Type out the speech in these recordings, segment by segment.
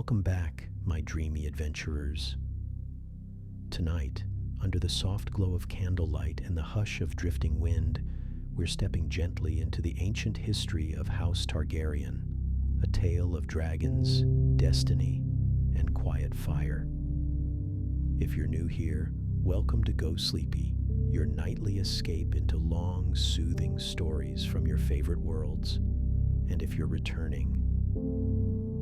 Welcome back, my dreamy adventurers. Tonight, under the soft glow of candlelight and the hush of drifting wind, we're stepping gently into the ancient history of House Targaryen, a tale of dragons, destiny, and quiet fire. If you're new here, welcome to Go Sleepy, your nightly escape into long, soothing stories from your favorite worlds. And if you're returning,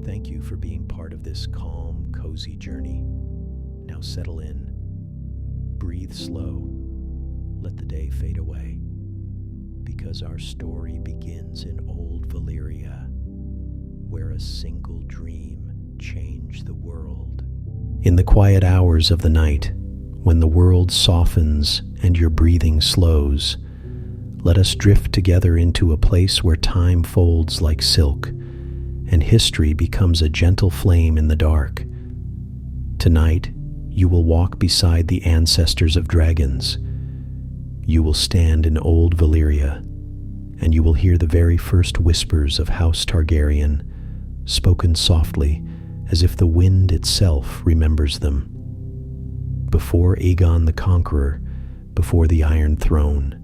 thank you for being part of this calm, cozy journey. Now settle in, breathe slow, let the day fade away, because our story begins in Old Valyria, where a single dream changed the world. In the quiet hours of the night, when the world softens and your breathing slows, let us drift together into a place where time folds like silk and history becomes a gentle flame in the dark. Tonight, you will walk beside the ancestors of dragons. You will stand in Old Valyria, and you will hear the very first whispers of House Targaryen, spoken softly as if the wind itself remembers them. Before Aegon the Conqueror, before the Iron Throne,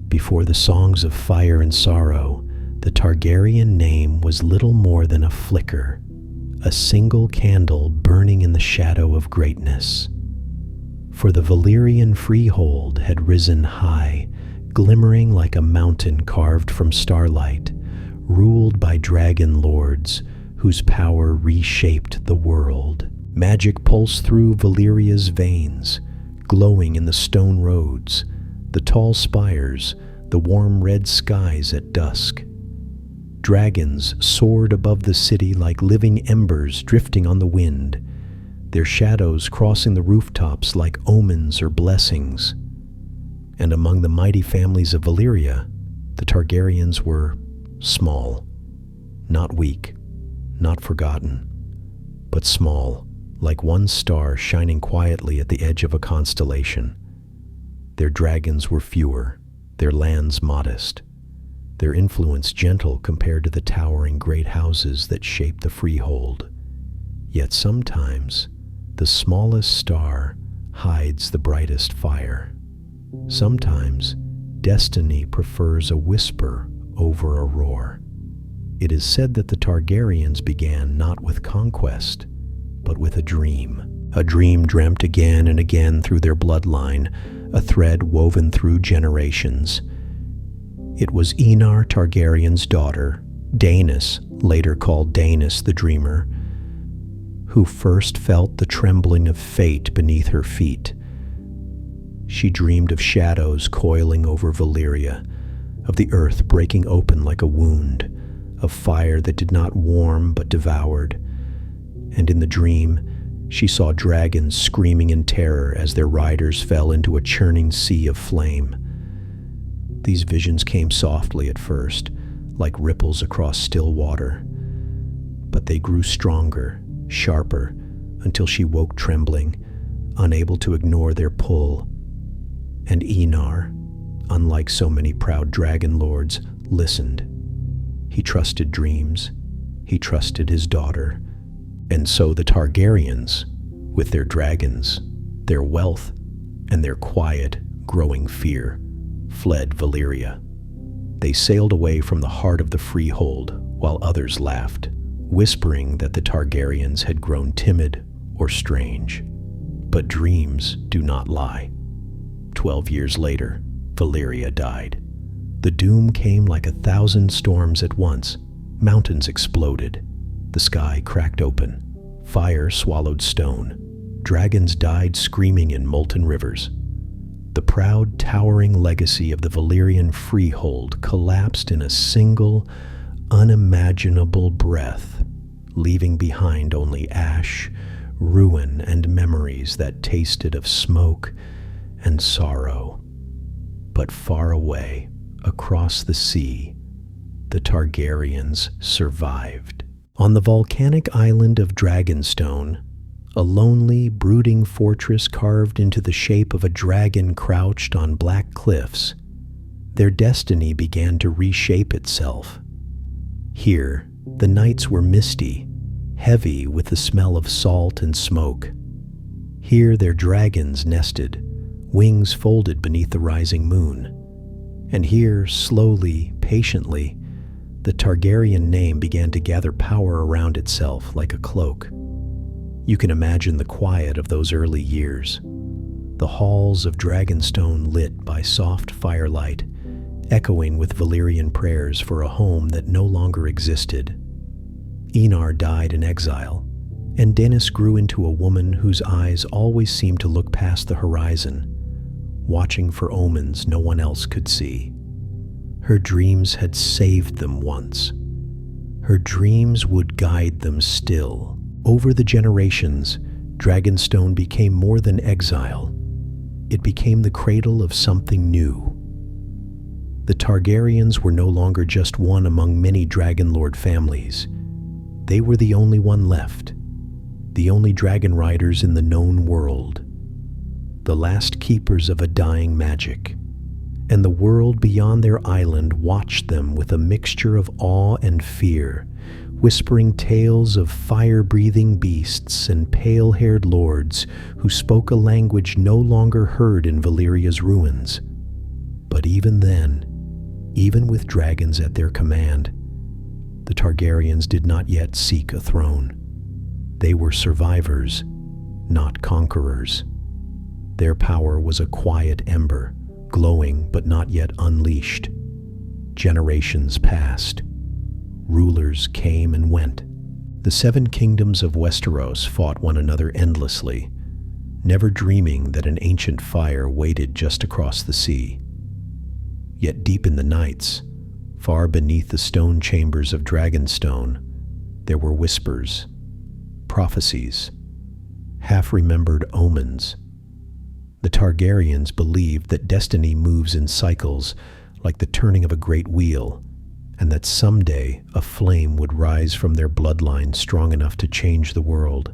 before the songs of fire and sorrow, the Targaryen name was little more than a flicker, a single candle burning in the shadow of greatness. For the Valyrian freehold had risen high, glimmering like a mountain carved from starlight, ruled by dragon lords whose power reshaped the world. Magic pulsed through Valyria's veins, glowing in the stone roads, the tall spires, the warm red skies at dusk. Dragons soared above the city like living embers drifting on the wind, their shadows crossing the rooftops like omens or blessings. And among the mighty families of Valyria, the Targaryens were small, not weak, not forgotten, but small, like one star shining quietly at the edge of a constellation. Their dragons were fewer, their lands modest, their influence gentle compared to the towering great houses that shape the freehold. Yet sometimes, the smallest star hides the brightest fire. Sometimes, destiny prefers a whisper over a roar. It is said that the Targaryens began not with conquest, but with a dream dreamt again and again through their bloodline, a thread woven through generations. It was Enar Targaryen's daughter, Daenys, later called Daenys the Dreamer, who first felt the trembling of fate beneath her feet. She dreamed of shadows coiling over Valyria, of the earth breaking open like a wound, of fire that did not warm but devoured. And in the dream, she saw dragons screaming in terror as their riders fell into a churning sea of flame. These visions came softly at first, like ripples across still water. But they grew stronger, sharper, until she woke trembling, unable to ignore their pull. And Enar, unlike so many proud dragon lords, listened. He trusted dreams, he trusted his daughter. And so the Targaryens, with their dragons, their wealth, and their quiet, growing fear, fled Valyria. They sailed away from the heart of the freehold, while others laughed, whispering that the Targaryens had grown timid or strange. But dreams do not lie. 12 years later, Valyria died. The doom came like 1,000 storms at once. Mountains exploded. The sky cracked open. Fire swallowed stone. Dragons died screaming in molten rivers. The proud, towering legacy of the Valyrian freehold collapsed in a single, unimaginable breath, leaving behind only ash, ruin, and memories that tasted of smoke and sorrow. But far away, across the sea, the Targaryens survived. On the volcanic island of Dragonstone, a lonely, brooding fortress carved into the shape of a dragon crouched on black cliffs, their destiny began to reshape itself. Here, the nights were misty, heavy with the smell of salt and smoke. Here their dragons nested, wings folded beneath the rising moon. And here, slowly, patiently, the Targaryen name began to gather power around itself like a cloak. You can imagine the quiet of those early years, the halls of Dragonstone lit by soft firelight, echoing with Valyrian prayers for a home that no longer existed. Enar died in exile, and Dennis grew into a woman whose eyes always seemed to look past the horizon, watching for omens no one else could see. Her dreams had saved them once. Her dreams would guide them still. Over the generations, Dragonstone became more than exile. It became the cradle of something new. The Targaryens were no longer just one among many Dragonlord families. They were the only one left, the only dragon riders in the known world, the last keepers of a dying magic. And the world beyond their island watched them with a mixture of awe and fear, whispering tales of fire-breathing beasts and pale-haired lords who spoke a language no longer heard in Valyria's ruins. But even then, even with dragons at their command, the Targaryens did not yet seek a throne. They were survivors, not conquerors. Their power was a quiet ember, glowing but not yet unleashed. Generations passed. Rulers came and went. The 7 kingdoms of Westeros fought one another endlessly, never dreaming that an ancient fire waited just across the sea. Yet deep in the nights, far beneath the stone chambers of Dragonstone, there were whispers, prophecies, half-remembered omens. The Targaryens believed that destiny moves in cycles like the turning of a great wheel, and that someday a flame would rise from their bloodline strong enough to change the world.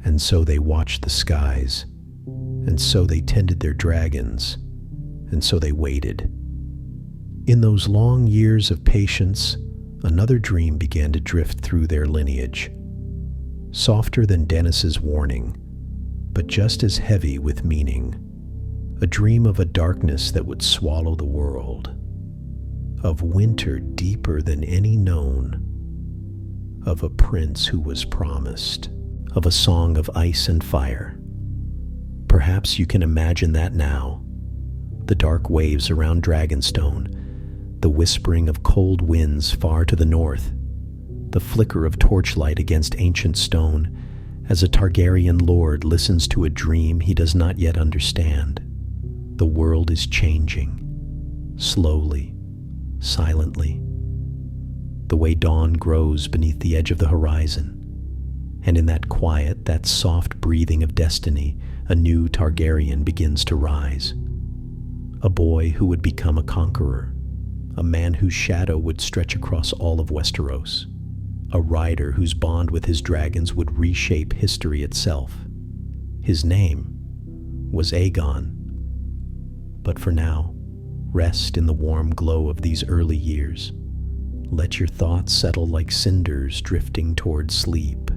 And so they watched the skies, and so they tended their dragons, and so they waited. In those long years of patience, another dream began to drift through their lineage, softer than Dennis's warning, but just as heavy with meaning. A dream of a darkness that would swallow the world, of winter deeper than any known, of a prince who was promised, of a song of ice and fire. Perhaps you can imagine that now. The dark waves around Dragonstone, the whispering of cold winds far to the north, the flicker of torchlight against ancient stone as a Targaryen lord listens to a dream he does not yet understand. The world is changing, slowly, silently, the way dawn grows beneath the edge of the horizon. And in that quiet, that soft breathing of destiny, a new Targaryen begins to rise. A boy who would become a conqueror, a man whose shadow would stretch across all of Westeros, a rider whose bond with his dragons would reshape history itself. His name was Aegon. But for now, rest in the warm glow of these early years. Let your thoughts settle like cinders drifting toward sleep.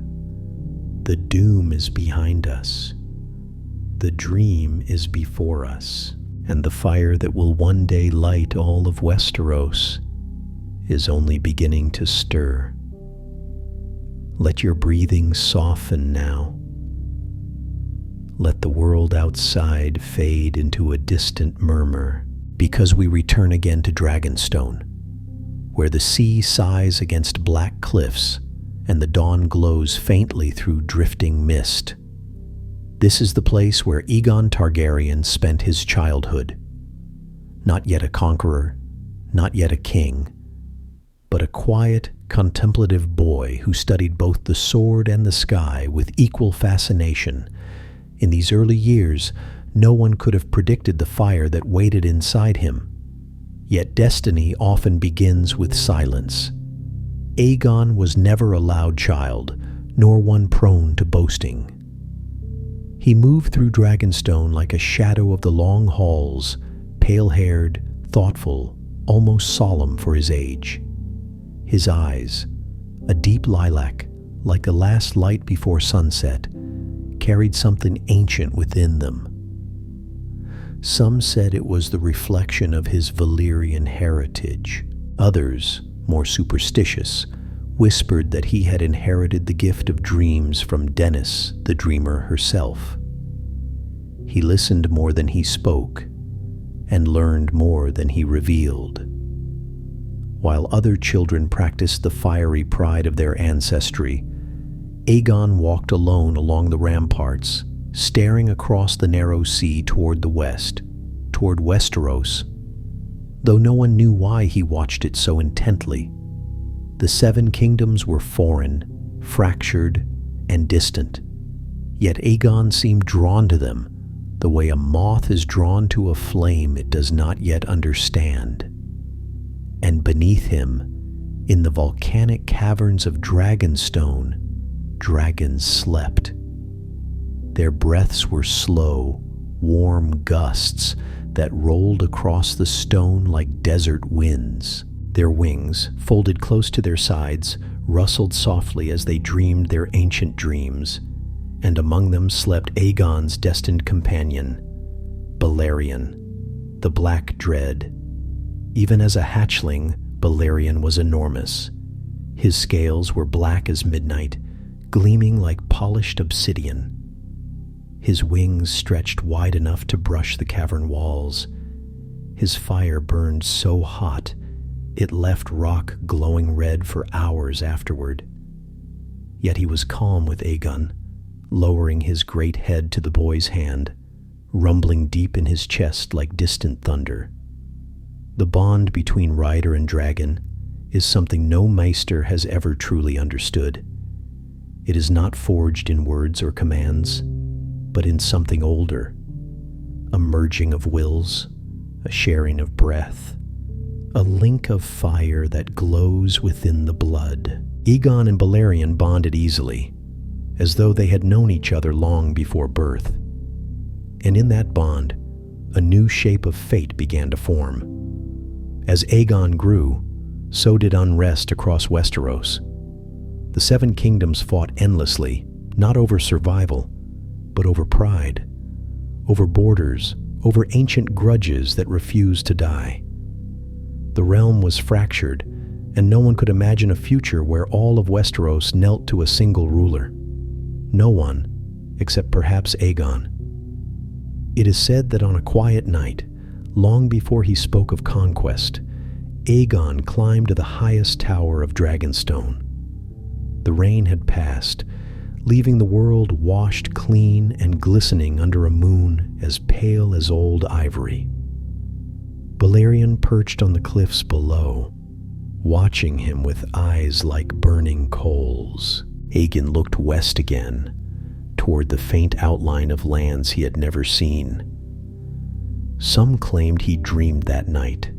The doom is behind us. The dream is before us. And the fire that will one day light all of Westeros is only beginning to stir. Let your breathing soften now. Let the world outside fade into a distant murmur, because we return again to Dragonstone, where the sea sighs against black cliffs and the dawn glows faintly through drifting mist. This is the place where Aegon Targaryen spent his childhood. Not yet a conqueror, not yet a king, but a quiet, contemplative boy who studied both the sword and the sky with equal fascination. In these early years, no one could have predicted the fire that waited inside him. Yet destiny often begins with silence. Aegon was never a loud child, nor one prone to boasting. He moved through Dragonstone like a shadow of the long halls, pale-haired, thoughtful, almost solemn for his age. His eyes, a deep lilac, like a last light before sunset, carried something ancient within them. Some said it was the reflection of his Valyrian heritage. Others, more superstitious, whispered that he had inherited the gift of dreams from Dennis, the dreamer herself. He listened more than he spoke, and learned more than he revealed. While other children practiced the fiery pride of their ancestry, Aegon walked alone along the ramparts, staring across the narrow sea toward the west, toward Westeros, though no one knew why he watched it so intently. The Seven Kingdoms were foreign, fractured, and distant, yet Aegon seemed drawn to them, the way a moth is drawn to a flame it does not yet understand. And beneath him, in the volcanic caverns of Dragonstone, dragons slept. Their breaths were slow, warm gusts that rolled across the stone like desert winds. Their wings, folded close to their sides, rustled softly as they dreamed their ancient dreams, and among them slept Aegon's destined companion, Balerion, the Black Dread. Even as a hatchling, Balerion was enormous. His scales were black as midnight, gleaming like polished obsidian. His wings stretched wide enough to brush the cavern walls. His fire burned so hot, it left rock glowing red for hours afterward. Yet he was calm with Aegon, lowering his great head to the boy's hand, rumbling deep in his chest like distant thunder. The bond between rider and dragon is something no maester has ever truly understood. It is not forged in words or commands, but in something older, a merging of wills, a sharing of breath, a link of fire that glows within the blood. Aegon and Balerion bonded easily, as though they had known each other long before birth. And in that bond, a new shape of fate began to form. As Aegon grew, so did unrest across Westeros. The Seven Kingdoms fought endlessly, not over survival, but over pride, over borders, over ancient grudges that refused to die. The realm was fractured, and no one could imagine a future where all of Westeros knelt to a single ruler. No one, except perhaps Aegon. It is said that on a quiet night, long before he spoke of conquest, Aegon climbed to the highest tower of Dragonstone. The rain had passed, leaving the world washed clean and glistening under a moon as pale as old ivory. Balerion perched on the cliffs below, watching him with eyes like burning coals. Aegon looked west again, toward the faint outline of lands he had never seen. Some claimed he dreamed that night,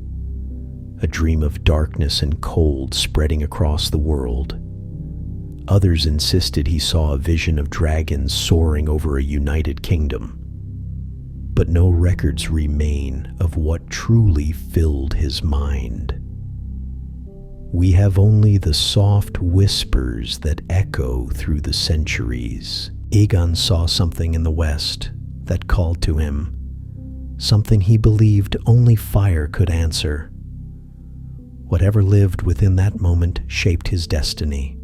a dream of darkness and cold spreading across the world. Others insisted he saw a vision of dragons soaring over a united kingdom. But no records remain of what truly filled his mind. We have only the soft whispers that echo through the centuries. Aegon saw something in the west that called to him, something he believed only fire could answer. Whatever lived within that moment shaped his destiny.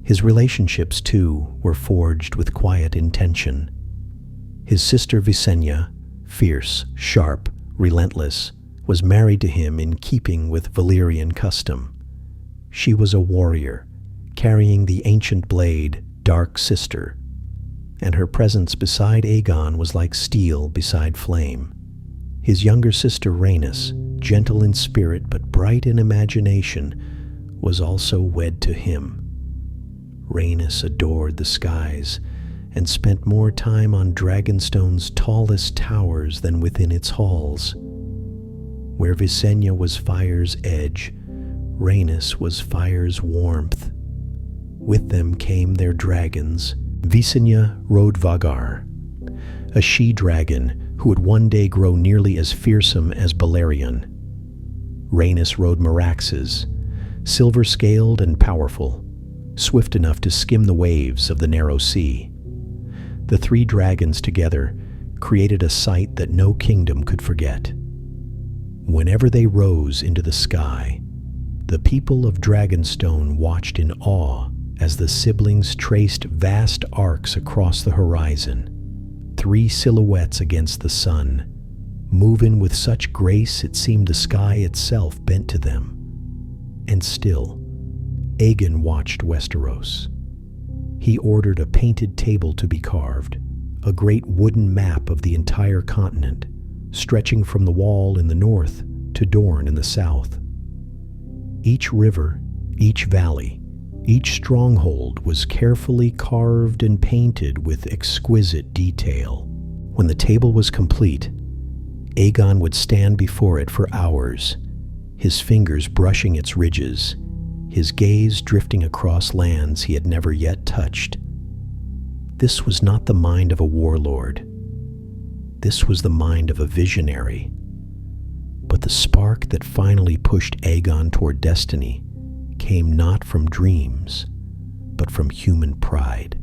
His relationships, too, were forged with quiet intention. His sister Visenya, fierce, sharp, relentless, was married to him in keeping with Valyrian custom. She was a warrior, carrying the ancient blade, Dark Sister, and her presence beside Aegon was like steel beside flame. His younger sister Rhaenys, gentle in spirit but bright in imagination, was also wed to him. Rhaenys adored the skies and spent more time on Dragonstone's tallest towers than within its halls. Where Visenya was fire's edge, Rhaenys was fire's warmth. With them came their dragons. Visenya rode Vagar, a she-dragon who would one day grow nearly as fearsome as Balerion. Rhaenys rode Meraxes, silver-scaled and powerful, swift enough to skim the waves of the narrow sea. The three dragons together created a sight that no kingdom could forget. Whenever they rose into the sky, the people of Dragonstone watched in awe as the siblings traced vast arcs across the horizon, three silhouettes against the sun, moving with such grace it seemed the sky itself bent to them. And still, Aegon watched Westeros. He ordered a painted table to be carved, a great wooden map of the entire continent, stretching from the Wall in the north to Dorne in the south. Each river, each valley, each stronghold was carefully carved and painted with exquisite detail. When the table was complete, Aegon would stand before it for hours, his fingers brushing its ridges, his gaze drifting across lands he had never yet touched. This was not the mind of a warlord. This was the mind of a visionary. But the spark that finally pushed Aegon toward destiny came not from dreams, but from human pride.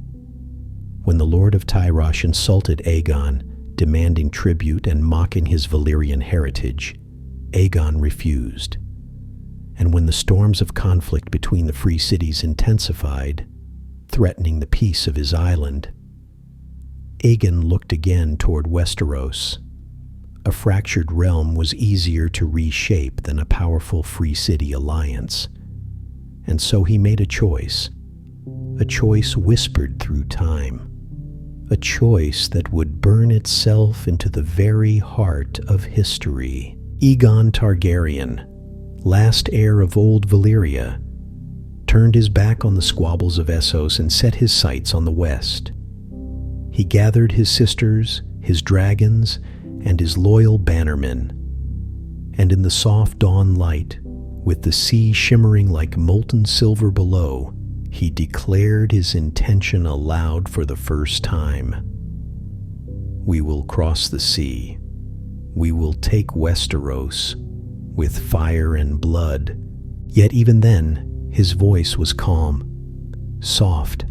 When the Lord of Tyrosh insulted Aegon, demanding tribute and mocking his Valyrian heritage, Aegon refused. And when the storms of conflict between the free cities intensified, threatening the peace of his island, Aegon looked again toward Westeros. A fractured realm was easier to reshape than a powerful free city alliance. And so he made a choice whispered through time, a choice that would burn itself into the very heart of history. Aegon Targaryen, last heir of Old Valyria, turned his back on the squabbles of Essos and set his sights on the west. He gathered his sisters, his dragons, and his loyal bannermen, and in the soft dawn light, with the sea shimmering like molten silver below, he declared his intention aloud for the first time. We will cross the sea. We will take Westeros with fire and blood. Yet even then, his voice was calm, soft,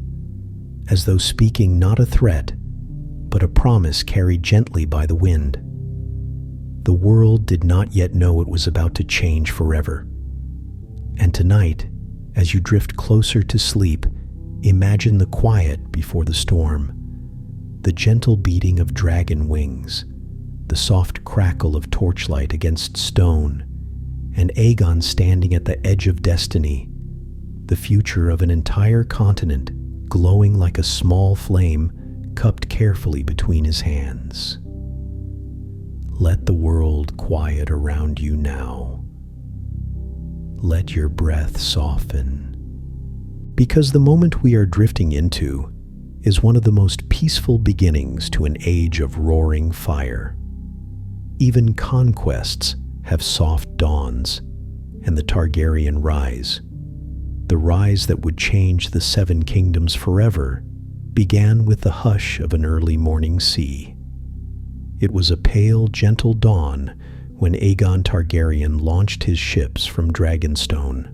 as though speaking not a threat, but a promise carried gently by the wind. The world did not yet know it was about to change forever. And tonight, as you drift closer to sleep, imagine the quiet before the storm, the gentle beating of dragon wings, the soft crackle of torchlight against stone, and Aegon standing at the edge of destiny, the future of an entire continent glowing like a small flame cupped carefully between his hands. Let the world quiet around you now. Let your breath soften. Because the moment we are drifting into is one of the most peaceful beginnings to an age of roaring fire. Even conquests have soft dawns, and the Targaryen rise, the rise that would change the Seven Kingdoms forever, began with the hush of an early morning sea. It was a pale, gentle dawn when Aegon Targaryen launched his ships from Dragonstone.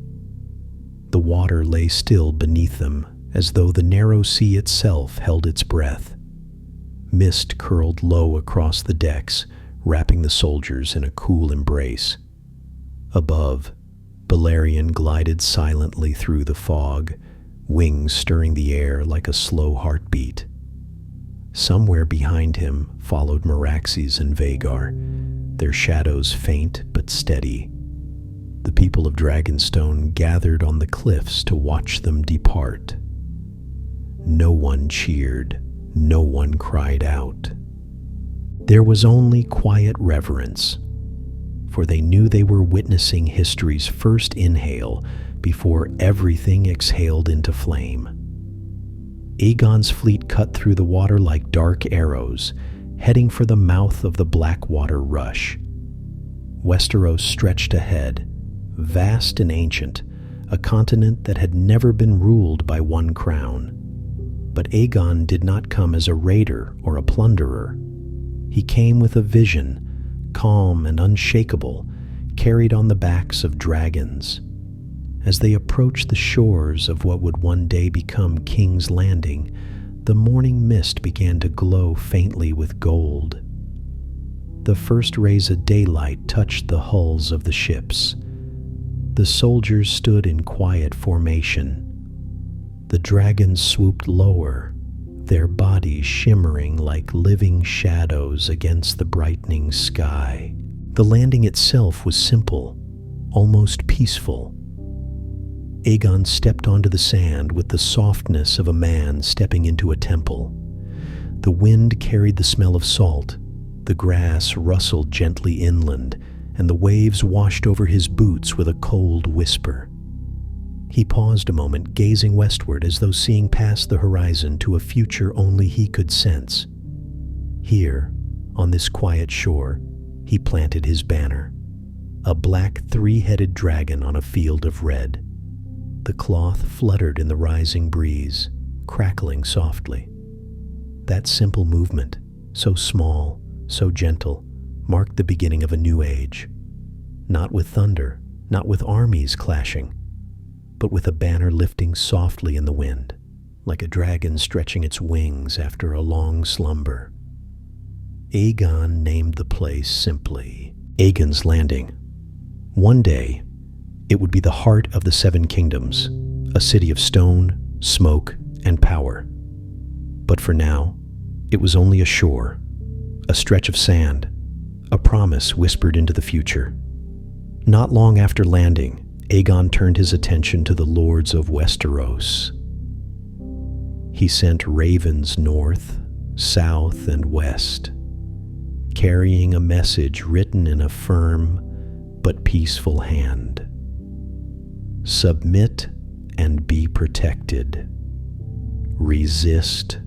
The water lay still beneath them, as though the narrow sea itself held its breath. Mist curled low across the decks, wrapping the soldiers in a cool embrace. Above, Balerion glided silently through the fog, wings stirring the air like a slow heartbeat. Somewhere behind him followed Meraxes and Vhagar, their shadows faint but steady. The people of Dragonstone gathered on the cliffs to watch them depart. No one cheered, no one cried out. There was only quiet reverence, for they knew they were witnessing history's first inhale before everything exhaled into flame. Aegon's fleet cut through the water like dark arrows, heading for the mouth of the Blackwater Rush. Westeros stretched ahead, vast and ancient, a continent that had never been ruled by one crown. But Aegon did not come as a raider or a plunderer. He came with a vision, calm and unshakable, carried on the backs of dragons. As they approached the shores of what would one day become King's Landing, the morning mist began to glow faintly with gold. The first rays of daylight touched the hulls of the ships. The soldiers stood in quiet formation. The dragons swooped lower, their bodies shimmering like living shadows against the brightening sky. The landing itself was simple, almost peaceful. Aegon stepped onto the sand with the softness of a man stepping into a temple. The wind carried the smell of salt, the grass rustled gently inland, and the waves washed over his boots with a cold whisper. He paused a moment, gazing westward as though seeing past the horizon to a future only he could sense. Here, on this quiet shore, he planted his banner, a black three-headed dragon on a field of red. The cloth fluttered in the rising breeze, crackling softly. That simple movement, so small, so gentle, marked the beginning of a new age. Not with thunder, not with armies clashing, but with a banner lifting softly in the wind, like a dragon stretching its wings after a long slumber. Aegon named the place simply Aegon's Landing. One day, it would be the heart of the Seven Kingdoms, a city of stone, smoke, and power. But for now, it was only a shore, a stretch of sand, a promise whispered into the future. Not long after landing, Aegon turned his attention to the lords of Westeros. He sent ravens north, south, and west, carrying a message written in a firm but peaceful hand. Submit and be protected. Resist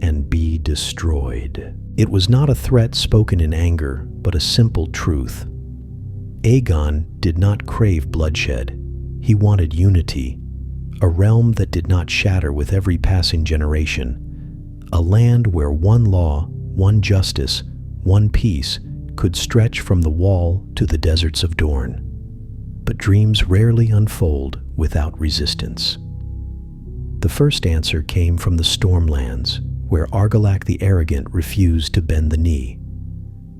and be destroyed. It was not a threat spoken in anger, but a simple truth. Aegon did not crave bloodshed. He wanted unity, a realm that did not shatter with every passing generation, a land where one law, one justice, one peace could stretch from the wall to the deserts of Dorne. But dreams rarely unfold without resistance. The first answer came from the Stormlands, where Argilac the Arrogant refused to bend the knee.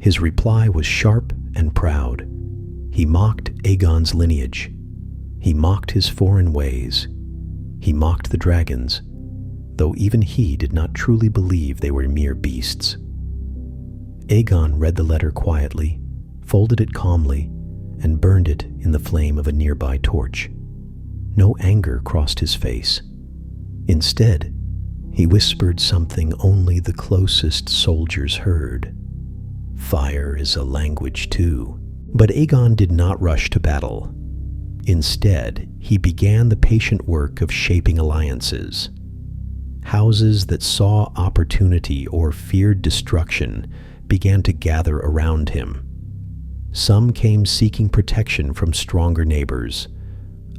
His reply was sharp and proud. He mocked Aegon's lineage. He mocked his foreign ways. He mocked the dragons, though even he did not truly believe they were mere beasts. Aegon read the letter quietly, folded it calmly, and burned it in the flame of a nearby torch. No anger crossed his face. Instead, he whispered something only the closest soldiers heard. Fire is a language too. But Aegon did not rush to battle. Instead, he began the patient work of shaping alliances. Houses that saw opportunity or feared destruction began to gather around him. Some came seeking protection from stronger neighbors.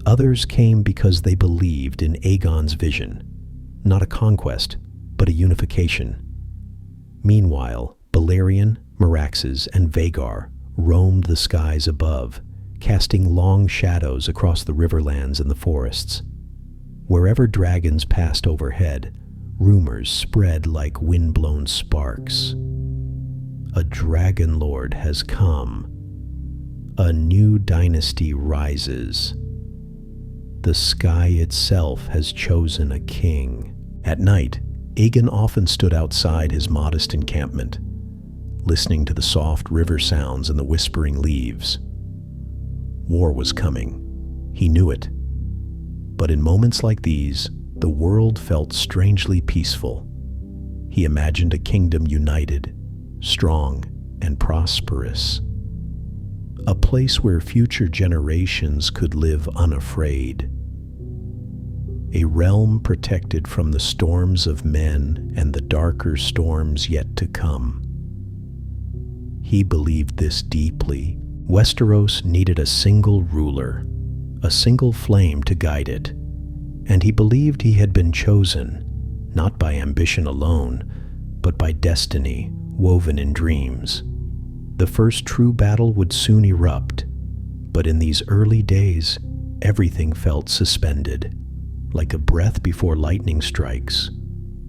Others came because they believed in Aegon's vision, not a conquest, but a unification. Meanwhile, Balerion, Meraxes, and Vhagar roamed the skies above, casting long shadows across the riverlands and the forests. Wherever dragons passed overhead, rumors spread like wind-blown sparks. A dragon lord has come. A new dynasty rises. The sky itself has chosen a king. At night, Aegon often stood outside his modest encampment, listening to the soft river sounds and the whispering leaves. War was coming. He knew it. But in moments like these, the world felt strangely peaceful. He imagined a kingdom united, strong, and prosperous. A place where future generations could live unafraid. A realm protected from the storms of men and the darker storms yet to come. He believed this deeply. Westeros needed a single ruler, a single flame to guide it, and he believed he had been chosen, not by ambition alone, but by destiny woven in dreams. The first true battle would soon erupt, but in these early days, everything felt suspended, like a breath before lightning strikes,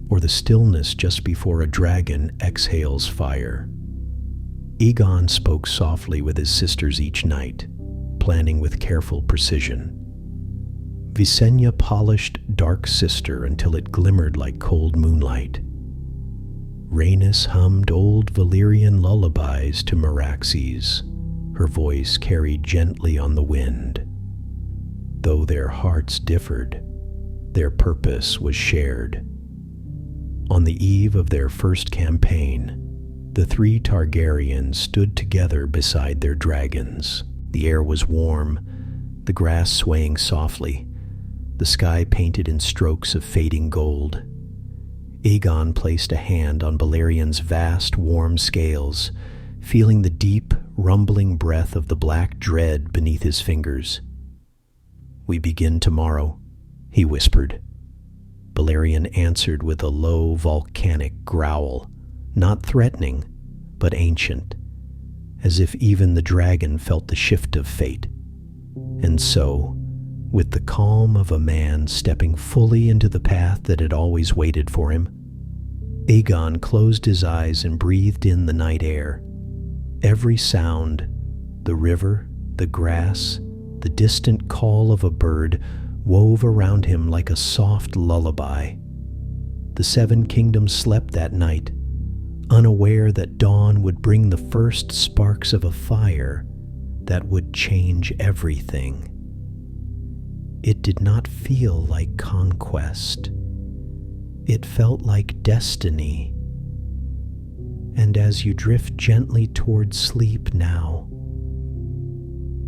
or the stillness just before a dragon exhales fire. Aegon spoke softly with his sisters each night, planning with careful precision. Visenya polished Dark Sister until it glimmered like cold moonlight. Rhaenys hummed Old Valyrian lullabies to Meraxes, her voice carried gently on the wind. Though their hearts differed, their purpose was shared. On the eve of their first campaign, the three Targaryens stood together beside their dragons. The air was warm, the grass swaying softly, the sky painted in strokes of fading gold. Aegon placed a hand on Balerian's vast, warm scales, feeling the deep, rumbling breath of the black dread beneath his fingers. "We begin tomorrow," he whispered. Balerian answered with a low, volcanic growl, not threatening, but ancient, as if even the dragon felt the shift of fate. And so, with the calm of a man stepping fully into the path that had always waited for him, Aegon closed his eyes and breathed in the night air. Every sound, the river, the grass, the distant call of a bird, wove around him like a soft lullaby. The Seven Kingdoms slept that night, unaware that dawn would bring the first sparks of a fire that would change everything. It did not feel like conquest. It felt like destiny. And as you drift gently toward sleep now,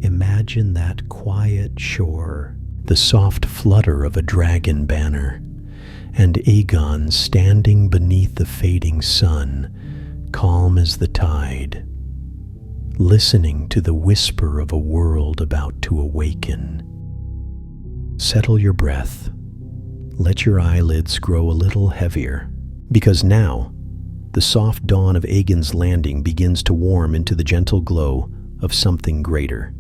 imagine that quiet shore, the soft flutter of a dragon banner, and Aegon standing beneath the fading sun, calm as the tide, listening to the whisper of a world about to awaken. Settle your breath. Let your eyelids grow a little heavier, because now, the soft dawn of Aegon's Landing begins to warm into the gentle glow of something greater.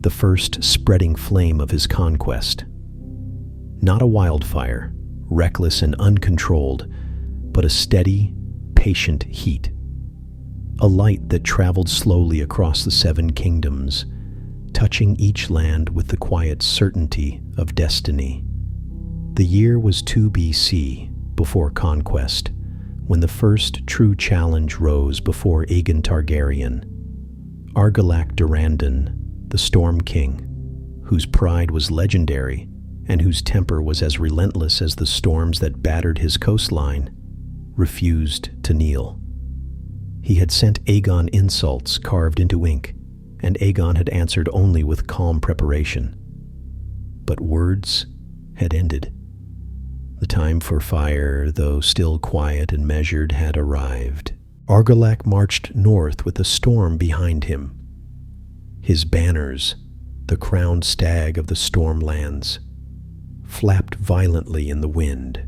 The first spreading flame of his conquest. Not a wildfire, reckless and uncontrolled, but a steady, patient heat. A light that traveled slowly across the Seven Kingdoms, touching each land with the quiet certainty of destiny. The year was 2 BC, before conquest, when the first true challenge rose before Aegon Targaryen. Argilac Durrandon, the Storm King, whose pride was legendary and whose temper was as relentless as the storms that battered his coastline, refused to kneel. He had sent Aegon insults carved into ink, and Aegon had answered only with calm preparation. But words had ended. The time for fire, though still quiet and measured, had arrived. Argilac marched north with a storm behind him. His banners, the crowned stag of the Stormlands, flapped violently in the wind,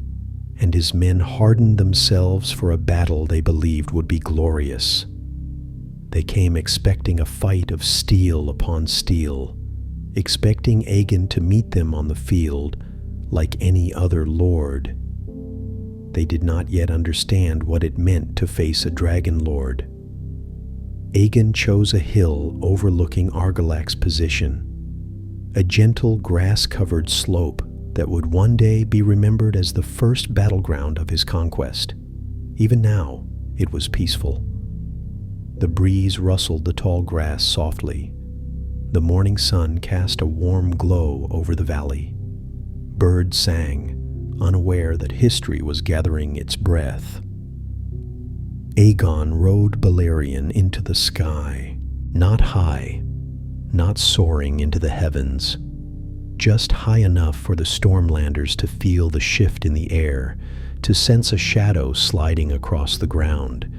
and his men hardened themselves for a battle they believed would be glorious. They came expecting a fight of steel upon steel, expecting Aegon to meet them on the field like any other lord. They did not yet understand what it meant to face a dragon lord. Aegon chose a hill overlooking Argilac's position, a gentle grass-covered slope that would one day be remembered as the first battleground of his conquest. Even now, it was peaceful. The breeze rustled the tall grass softly. The morning sun cast a warm glow over the valley. Birds sang, unaware that history was gathering its breath. Aegon rode Balerion into the sky, not high, not soaring into the heavens, just high enough for the Stormlanders to feel the shift in the air, to sense a shadow sliding across the ground,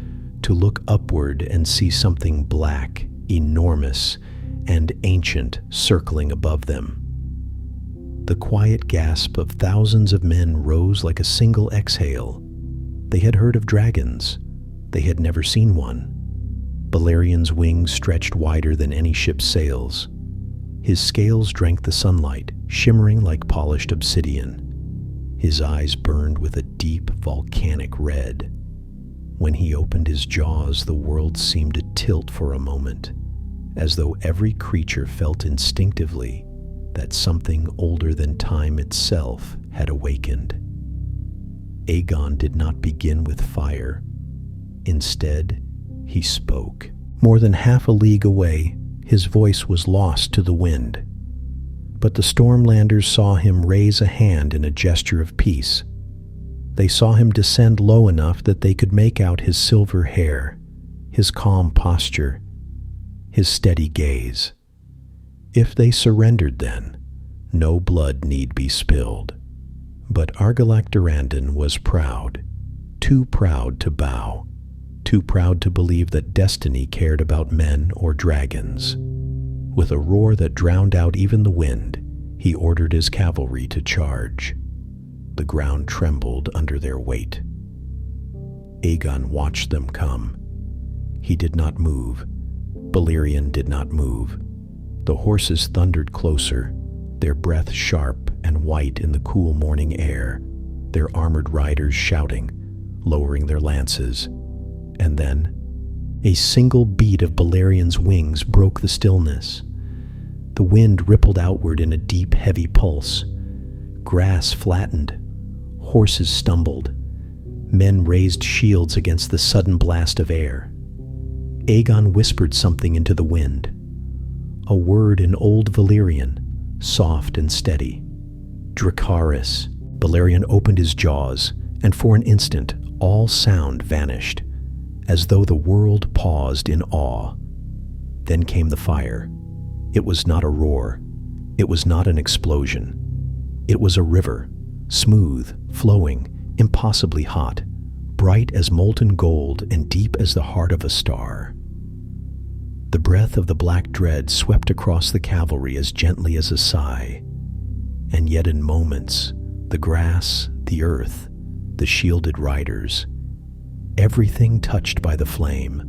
to look upward and see something black, enormous, and ancient circling above them. The quiet gasp of thousands of men rose like a single exhale. They had heard of dragons. They had never seen one. Balerion's wings stretched wider than any ship's sails. His scales drank the sunlight, shimmering like polished obsidian. His eyes burned with a deep, volcanic red. When he opened his jaws, the world seemed to tilt for a moment, as though every creature felt instinctively that something older than time itself had awakened. Aegon did not begin with fire. Instead, he spoke. More than half a league away, his voice was lost to the wind. But the Stormlanders saw him raise a hand in a gesture of peace. They saw him descend low enough that they could make out his silver hair, his calm posture, his steady gaze. If they surrendered then, no blood need be spilled. But Argilac Durrandon was proud, too proud to bow, too proud to believe that destiny cared about men or dragons. With a roar that drowned out even the wind, he ordered his cavalry to charge. The ground trembled under their weight. Aegon watched them come. He did not move. Balerion did not move. The horses thundered closer, their breath sharp and white in the cool morning air, their armored riders shouting, lowering their lances. And then, a single beat of Balerion's wings broke the stillness. The wind rippled outward in a deep, heavy pulse. Grass flattened. Horses stumbled. Men raised shields against the sudden blast of air. Aegon whispered something into the wind. A word in Old Valyrian, soft and steady. Dracarys. Balerion opened his jaws, and for an instant all sound vanished, as though the world paused in awe. Then came the fire. It was not a roar. It was not an explosion. It was a river, smooth, flowing, impossibly hot, bright as molten gold and deep as the heart of a star. The breath of the black dread swept across the cavalry as gently as a sigh. And yet in moments, the grass, the earth, the shielded riders, everything touched by the flame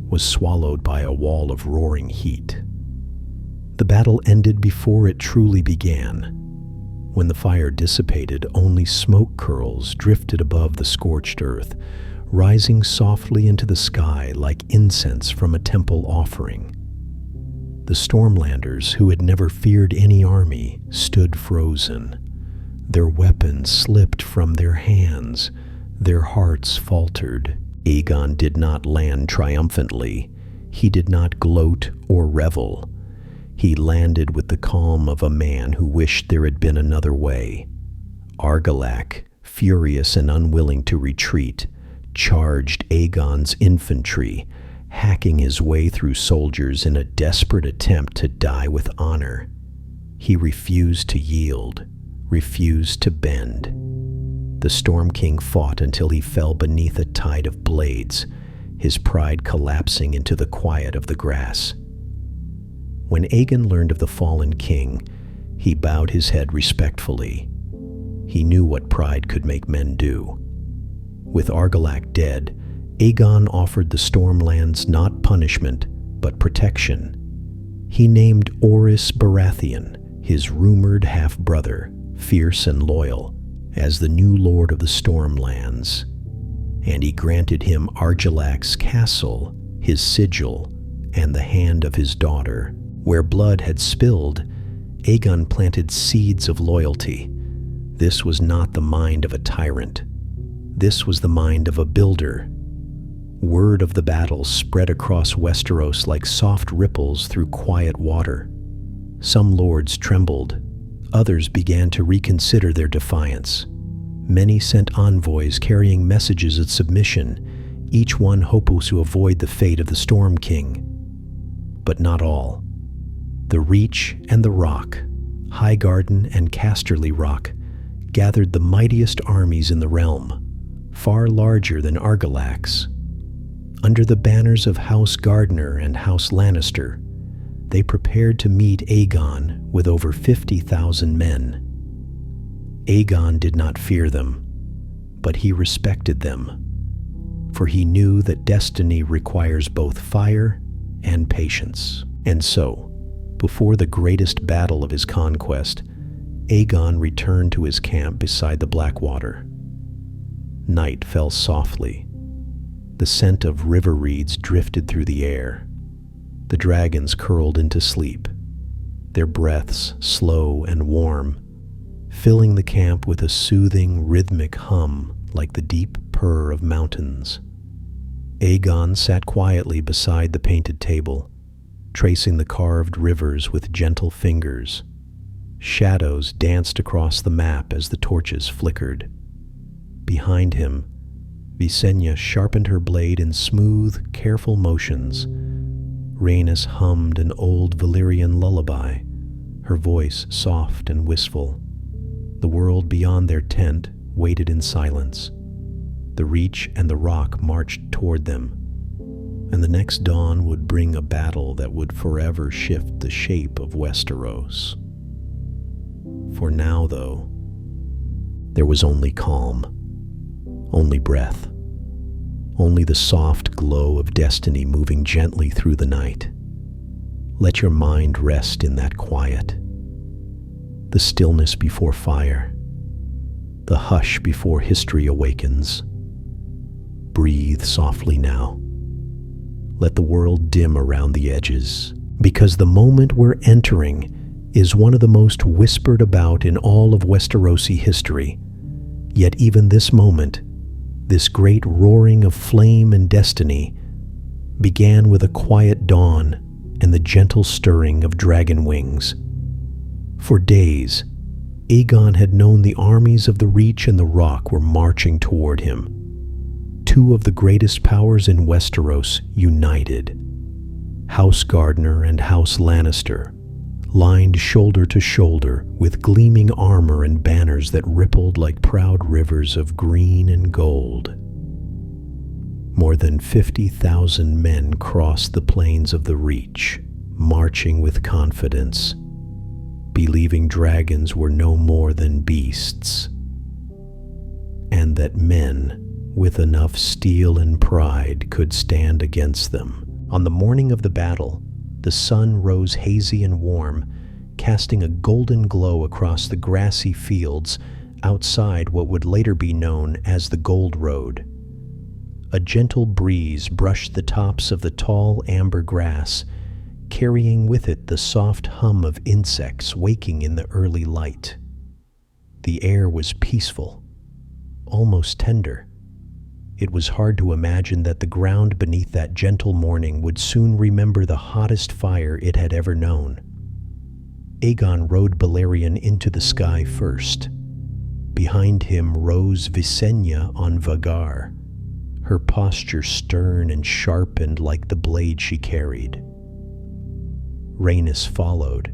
was swallowed by a wall of roaring heat. The battle ended before it truly began. When the fire dissipated, only smoke curls drifted above the scorched earth, rising softly into the sky like incense from a temple offering. The Stormlanders, who had never feared any army, stood frozen. Their weapons slipped from their hands. Their hearts faltered. Aegon did not land triumphantly. He did not gloat or revel. He landed with the calm of a man who wished there had been another way. Argilac, furious and unwilling to retreat, charged Aegon's infantry, hacking his way through soldiers in a desperate attempt to die with honor. He refused to yield, refused to bend. The Storm King fought until he fell beneath a tide of blades, his pride collapsing into the quiet of the grass. When Aegon learned of the fallen king, he bowed his head respectfully. He knew what pride could make men do. With Argilac dead, Aegon offered the Stormlands not punishment, but protection. He named Orys Baratheon, his rumored half-brother, fierce and loyal, as the new lord of the Stormlands. And he granted him Argilac's castle, his sigil, and the hand of his daughter. Where blood had spilled, Aegon planted seeds of loyalty. This was not the mind of a tyrant. This was the mind of a builder. Word of the battle spread across Westeros like soft ripples through quiet water. Some lords trembled. Others began to reconsider their defiance. Many sent envoys carrying messages of submission, each one hoping to avoid the fate of the Storm King. But not all. The Reach and the Rock, Highgarden and Casterly Rock, gathered the mightiest armies in the realm, far larger than Argilac's. Under the banners of House Gardner and House Lannister, they prepared to meet Aegon with over 50,000 men. Aegon did not fear them, but he respected them, for he knew that destiny requires both fire and patience. And so, Before the greatest battle of his conquest, Aegon returned to his camp beside the Blackwater. Night fell softly. The scent of river reeds drifted through the air. The dragons curled into sleep, their breaths slow and warm, filling the camp with a soothing, rhythmic hum like the deep purr of mountains. Aegon sat quietly beside the painted table, tracing the carved rivers with gentle fingers. Shadows danced across the map as the torches flickered. Behind him, Visenya sharpened her blade in smooth, careful motions. Rhaenys hummed an old Valyrian lullaby, her voice soft and wistful. The world beyond their tent waited in silence. The Reach and the Rock marched toward them, and the next dawn would bring a battle that would forever shift the shape of Westeros. For now, though, there was only calm, only breath, only the soft glow of destiny moving gently through the night. Let your mind rest in that quiet, the stillness before fire, the hush before history awakens. Breathe softly now. Let the world dim around the edges, because the moment we're entering is one of the most whispered about in all of Westerosi history. Yet even this moment, this great roaring of flame and destiny, began with a quiet dawn and the gentle stirring of dragon wings. For days, Aegon had known the armies of the Reach and the Rock were marching toward him. Two of the greatest powers in Westeros united. House Gardner and House Lannister, lined shoulder to shoulder with gleaming armor and banners that rippled like proud rivers of green and gold. More than 50,000 men crossed the plains of the Reach, marching with confidence, believing dragons were no more than beasts, and that men with enough steel and pride could stand against them. On the morning of the battle, the sun rose hazy and warm, casting a golden glow across the grassy fields outside what would later be known as the Gold Road. A gentle breeze brushed the tops of the tall amber grass, carrying with it the soft hum of insects waking in the early light. The air was peaceful, almost tender. It was hard to imagine that the ground beneath that gentle morning would soon remember the hottest fire it had ever known. Aegon rode Balerion into the sky first. Behind him rose Visenya on Vhagar, her posture stern and sharpened like the blade she carried. Rhaenys followed,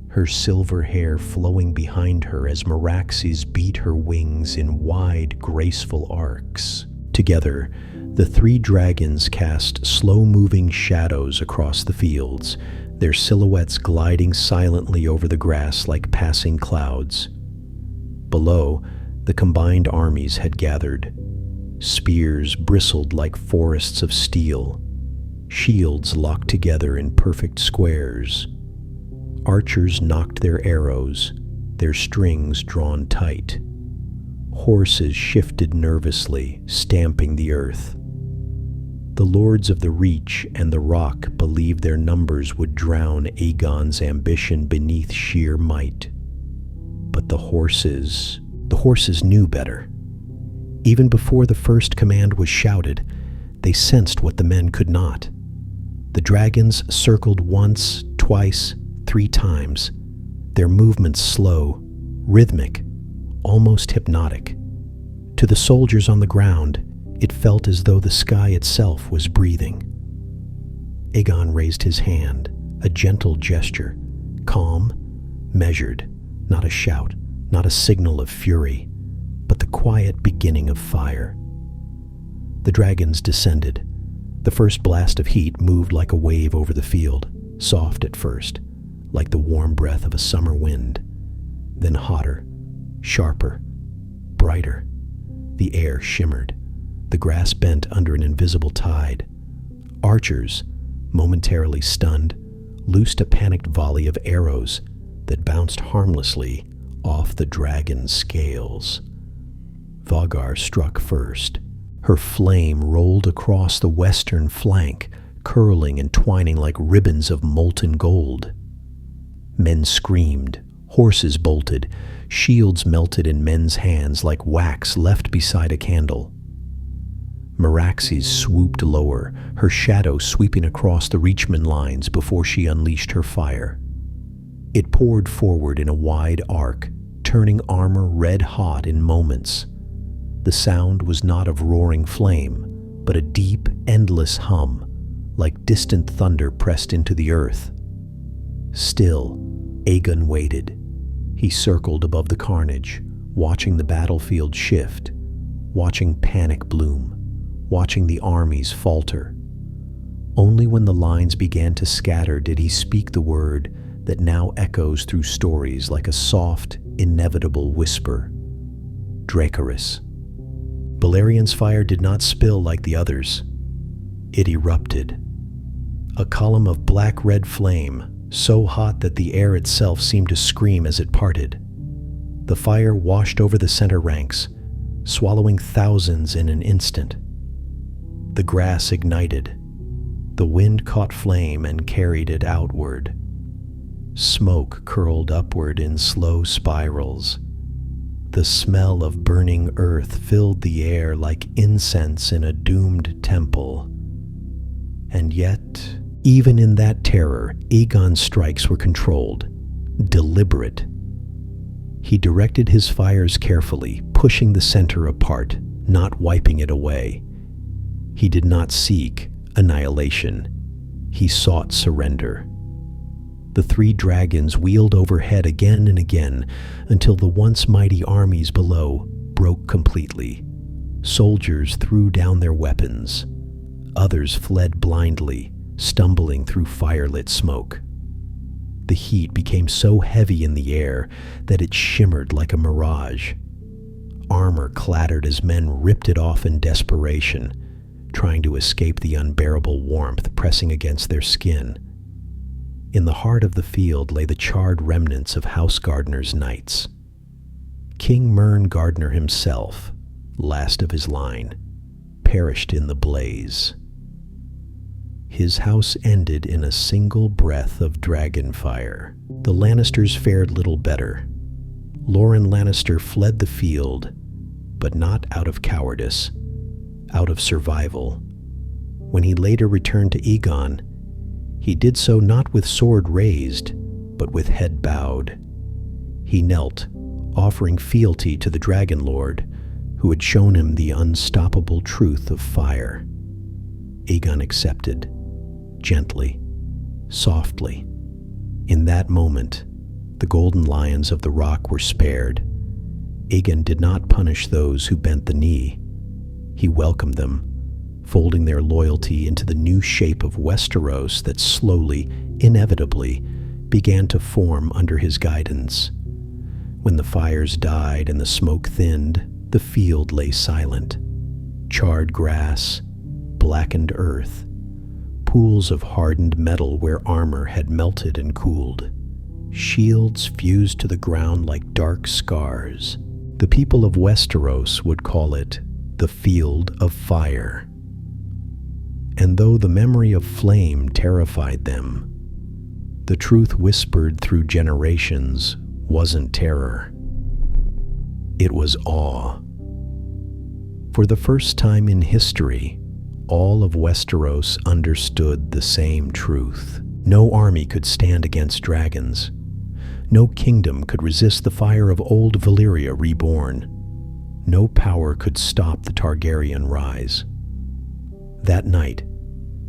her silver hair flowing behind her as Meraxes beat her wings in wide, graceful arcs. Together, the three dragons cast slow-moving shadows across the fields, their silhouettes gliding silently over the grass like passing clouds. Below, the combined armies had gathered. Spears bristled like forests of steel, shields locked together in perfect squares. Archers nocked their arrows, their strings drawn tight. Horses shifted nervously, stamping the earth. The lords of the Reach and the Rock believed their numbers would drown Aegon's ambition beneath sheer might. But the horses knew better. Even before the first command was shouted, they sensed what the men could not. The dragons circled once, twice, 3 times, their movements slow, rhythmic, almost hypnotic. To the soldiers on the ground, it felt as though the sky itself was breathing. Aegon raised his hand, a gentle gesture, calm, measured, not a shout, not a signal of fury, but the quiet beginning of fire. The dragons descended. The first blast of heat moved like a wave over the field, soft at first, like the warm breath of a summer wind, then hotter, sharper, brighter. The air shimmered. The grass bent under an invisible tide. Archers, momentarily stunned, loosed a panicked volley of arrows that bounced harmlessly off the dragon's scales. Vhagar struck first. Her flame rolled across the western flank, curling and twining like ribbons of molten gold. Men screamed, horses bolted, shields melted in men's hands like wax left beside a candle. Meraxes swooped lower, her shadow sweeping across the Reachman lines before she unleashed her fire. It poured forward in a wide arc, turning armor red-hot in moments. The sound was not of roaring flame, but a deep, endless hum, like distant thunder pressed into the earth. Still, Aegon waited. He circled above the carnage, watching the battlefield shift, watching panic bloom, watching the armies falter. Only when the lines began to scatter did he speak the word that now echoes through stories like a soft, inevitable whisper. Dracarys. Balerian's fire did not spill like the others. It erupted. A column of black-red flame, so hot that the air itself seemed to scream as it parted. The fire washed over the center ranks, swallowing thousands in an instant. The grass ignited. The wind caught flame and carried it outward. Smoke curled upward in slow spirals. The smell of burning earth filled the air like incense in a doomed temple. And yet, even in that terror, Aegon's strikes were controlled, deliberate. He directed his fires carefully, pushing the center apart, not wiping it away. He did not seek annihilation. He sought surrender. The three dragons wheeled overhead again and again until the once mighty armies below broke completely. Soldiers threw down their weapons. Others fled blindly, stumbling through firelit smoke. The heat became so heavy in the air that it shimmered like a mirage. Armor clattered as men ripped it off in desperation, trying to escape the unbearable warmth pressing against their skin. In the heart of the field lay the charred remnants of House Gardener's knights. King Mern Gardner himself, last of his line, perished in the blaze. His house ended in a single breath of dragonfire. The Lannisters fared little better. Loren Lannister fled the field, but not out of cowardice, out of survival. When he later returned to Aegon, he did so not with sword raised, but with head bowed. He knelt, offering fealty to the Dragon Lord, who had shown him the unstoppable truth of fire. Aegon accepted, gently, softly. In that moment, the golden lions of the rock were spared. Aegon did not punish those who bent the knee. He welcomed them, folding their loyalty into the new shape of Westeros that slowly, inevitably, began to form under his guidance. When the fires died and the smoke thinned, the field lay silent. Charred grass, blackened earth, pools of hardened metal where armor had melted and cooled. Shields fused to the ground like dark scars. The people of Westeros would call it the Field of Fire. And though the memory of flame terrified them, the truth whispered through generations wasn't terror. It was awe. For the first time in history, all of Westeros understood the same truth. No army could stand against dragons. No kingdom could resist the fire of Old Valyria reborn. No power could stop the Targaryen rise. That night,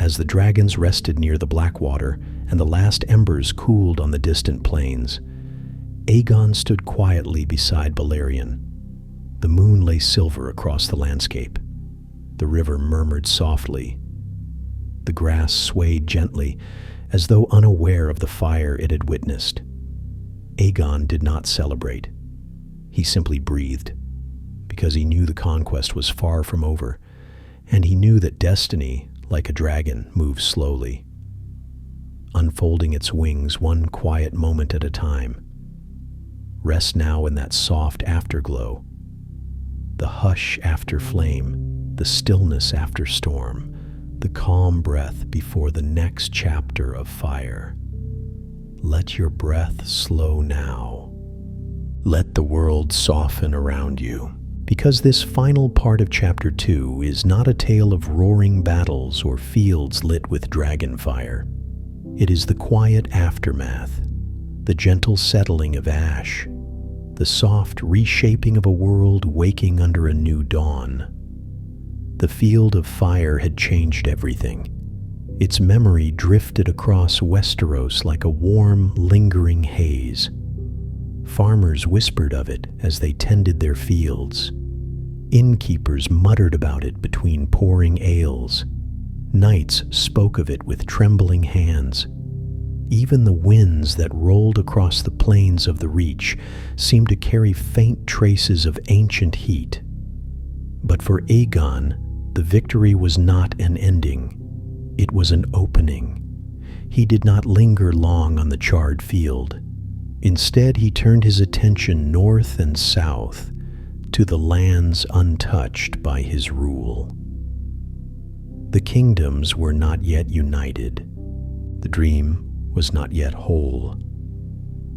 as the dragons rested near the Blackwater and the last embers cooled on the distant plains, Aegon stood quietly beside Balerion. The moon lay silver across the landscape. The river murmured softly. The grass swayed gently, as though unaware of the fire it had witnessed. Aegon did not celebrate. He simply breathed, because he knew the conquest was far from over, and he knew that destiny, like a dragon, moves slowly. unfolding its wings one quiet moment at a time. Rest now in that soft afterglow, the hush after flame, the stillness after storm, the calm breath before the next chapter of fire. Let your breath slow now. Let the world soften around you, because this final part of Chapter 2 is not a tale of roaring battles or fields lit with dragonfire. It is the quiet aftermath, the gentle settling of ash, the soft reshaping of a world waking under a new dawn. The field of fire had changed everything. Its memory drifted across Westeros like a warm, lingering haze. Farmers whispered of it as they tended their fields. Innkeepers muttered about it between pouring ales. Knights spoke of it with trembling hands. Even the winds that rolled across the plains of the Reach seemed to carry faint traces of ancient heat. But for Aegon, the victory was not an ending. It was an opening. He did not linger long on the charred field. Instead, he turned his attention north and south to the lands untouched by his rule. The kingdoms were not yet united. The dream was not yet whole.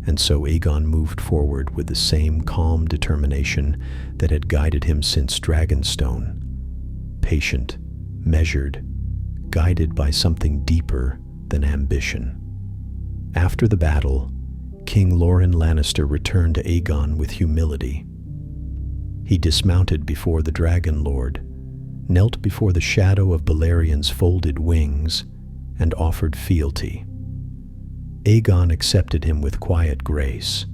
And so Aegon moved forward with the same calm determination that had guided him since Dragonstone. Patient, measured, guided by something deeper than ambition. After the battle, King Loren Lannister returned to Aegon with humility. He dismounted before the Dragon Lord, knelt before the shadow of Balerion's folded wings, and offered fealty. Aegon accepted him with quiet grace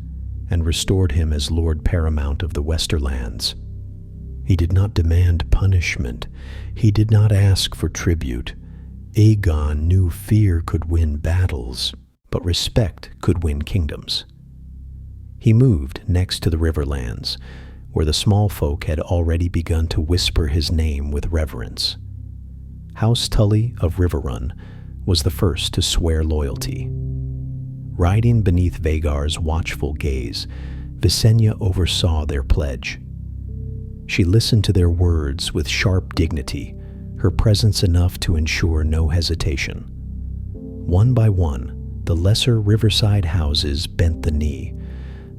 and restored him as Lord Paramount of the Westerlands. He did not demand punishment. He did not ask for tribute. Aegon knew fear could win battles, but respect could win kingdoms. He moved next to the Riverlands, where the small folk had already begun to whisper his name with reverence. House Tully of Riverrun was the first to swear loyalty. Riding beneath Vagar's watchful gaze, Visenya oversaw their pledge. She listened to their words with sharp dignity, her presence enough to ensure no hesitation. One by one, the lesser riverside houses bent the knee,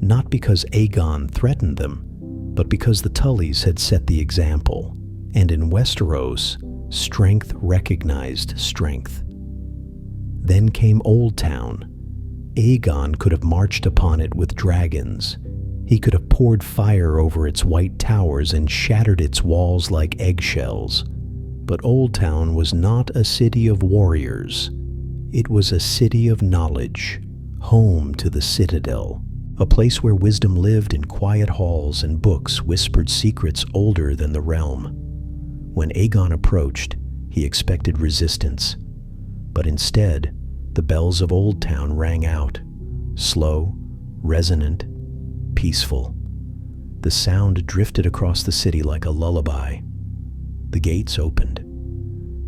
not because Aegon threatened them, but because the Tullys had set the example, and in Westeros, strength recognized strength. Then came Old Town. Aegon could have marched upon it with dragons. He could have poured fire over its white towers and shattered its walls like eggshells. But Old Town was not a city of warriors. It was a city of knowledge, home to the Citadel, a place where wisdom lived in quiet halls and books whispered secrets older than the realm. When Aegon approached, he expected resistance. But instead, the bells of Old Town rang out, slow, resonant, peaceful. The sound drifted across the city like a lullaby. The gates opened.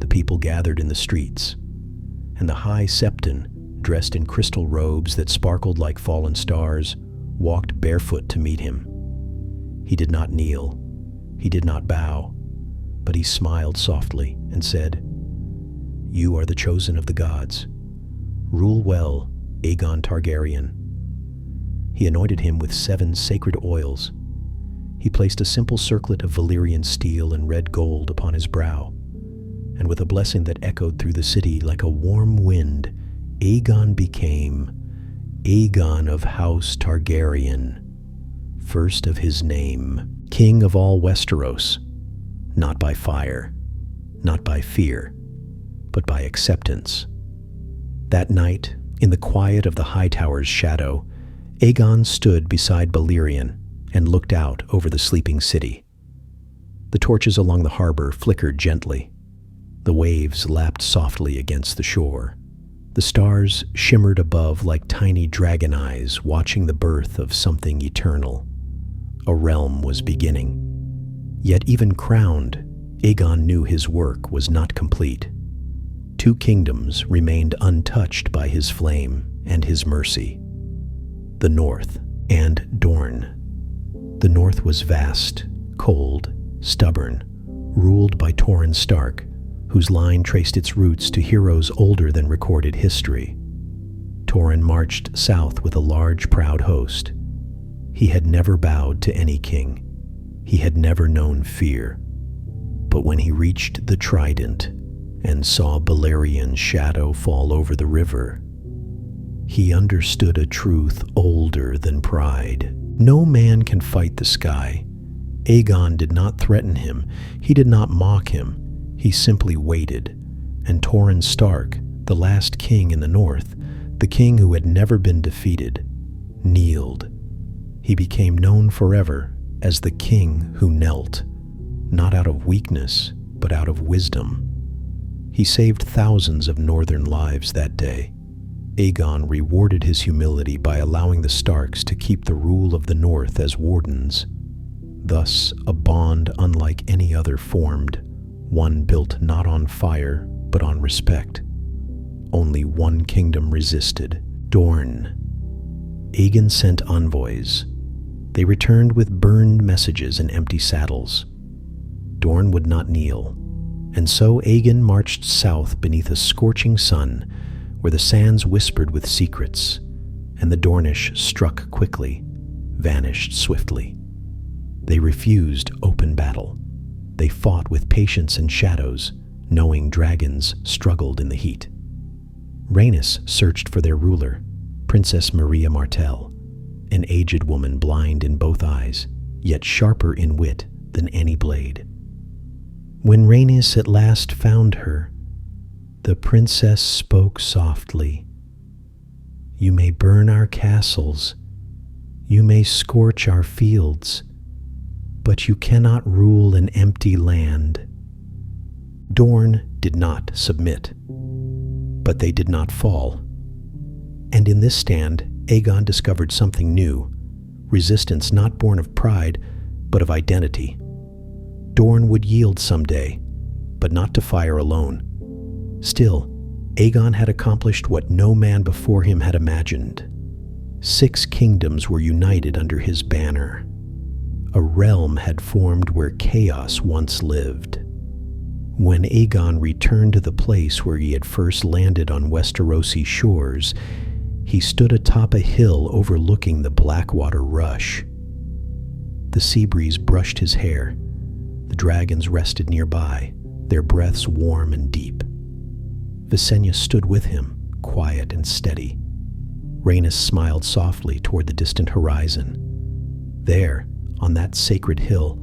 The people gathered in the streets, and the High Septon, dressed in crystal robes that sparkled like fallen stars, walked barefoot to meet him. He did not kneel. He did not bow, but he smiled softly and said, "You are the chosen of the gods. Rule well, Aegon Targaryen." He anointed him with 7 sacred oils. He placed a simple circlet of Valyrian steel and red gold upon his brow, and with a blessing that echoed through the city like a warm wind, Aegon became Aegon of House Targaryen, first of his name, king of all Westeros, not by fire, not by fear, but by acceptance. That night, in the quiet of the Hightower's shadow, Aegon stood beside Balerion and looked out over the sleeping city. The torches along the harbor flickered gently. The waves lapped softly against the shore. The stars shimmered above like tiny dragon eyes watching the birth of something eternal. A realm was beginning. Yet even crowned, Aegon knew his work was not complete. two kingdoms remained untouched by his flame and his mercy: the North and Dorne. The North was vast, cold, stubborn, ruled by Torrhen Stark, whose line traced its roots to heroes older than recorded history. Torrhen marched south with a large, proud host. He had never bowed to any king. He had never known fear. But when he reached the Trident and saw Balerian's shadow fall over the river, he understood a truth older than pride. No man can fight the sky. Aegon did not threaten him. He did not mock him. He simply waited. And Torrhen Stark, the last king in the North, the king who had never been defeated, kneeled. He became known forever as the king who knelt, not out of weakness, but out of wisdom. He saved thousands of northern lives that day. Aegon rewarded his humility by allowing the Starks to keep the rule of the North as wardens. Thus, a bond unlike any other formed, one built not on fire, but on respect. Only one kingdom resisted: Dorne. Aegon sent envoys. They returned with burned messages and empty saddles. Dorne would not kneel, and so Aegon marched south beneath a scorching sun, where the sands whispered with secrets, and the Dornish struck quickly, vanished swiftly. They refused open battle. They fought with patience and shadows, knowing dragons struggled in the heat. Rhaenys searched for their ruler, Princess Maria Martell, an aged woman blind in both eyes, yet sharper in wit than any blade. When Rhaenys at last found her, the princess spoke softly. "You may burn our castles, you may scorch our fields, but you cannot rule an empty land." Dorne did not submit, but they did not fall. And in this stand, Aegon discovered something new: resistance not born of pride, but of identity. Dorne would yield someday, but not to fire alone. Still, Aegon had accomplished what no man before him had imagined. 6 kingdoms were united under his banner. A realm had formed where chaos once lived. When Aegon returned to the place where he had first landed on Westerosi shores, he stood atop a hill overlooking the Blackwater Rush. The sea breeze brushed his hair. The dragons rested nearby, their breaths warm and deep. Visenya stood with him, quiet and steady. Rhaenys smiled softly toward the distant horizon. There, on that sacred hill,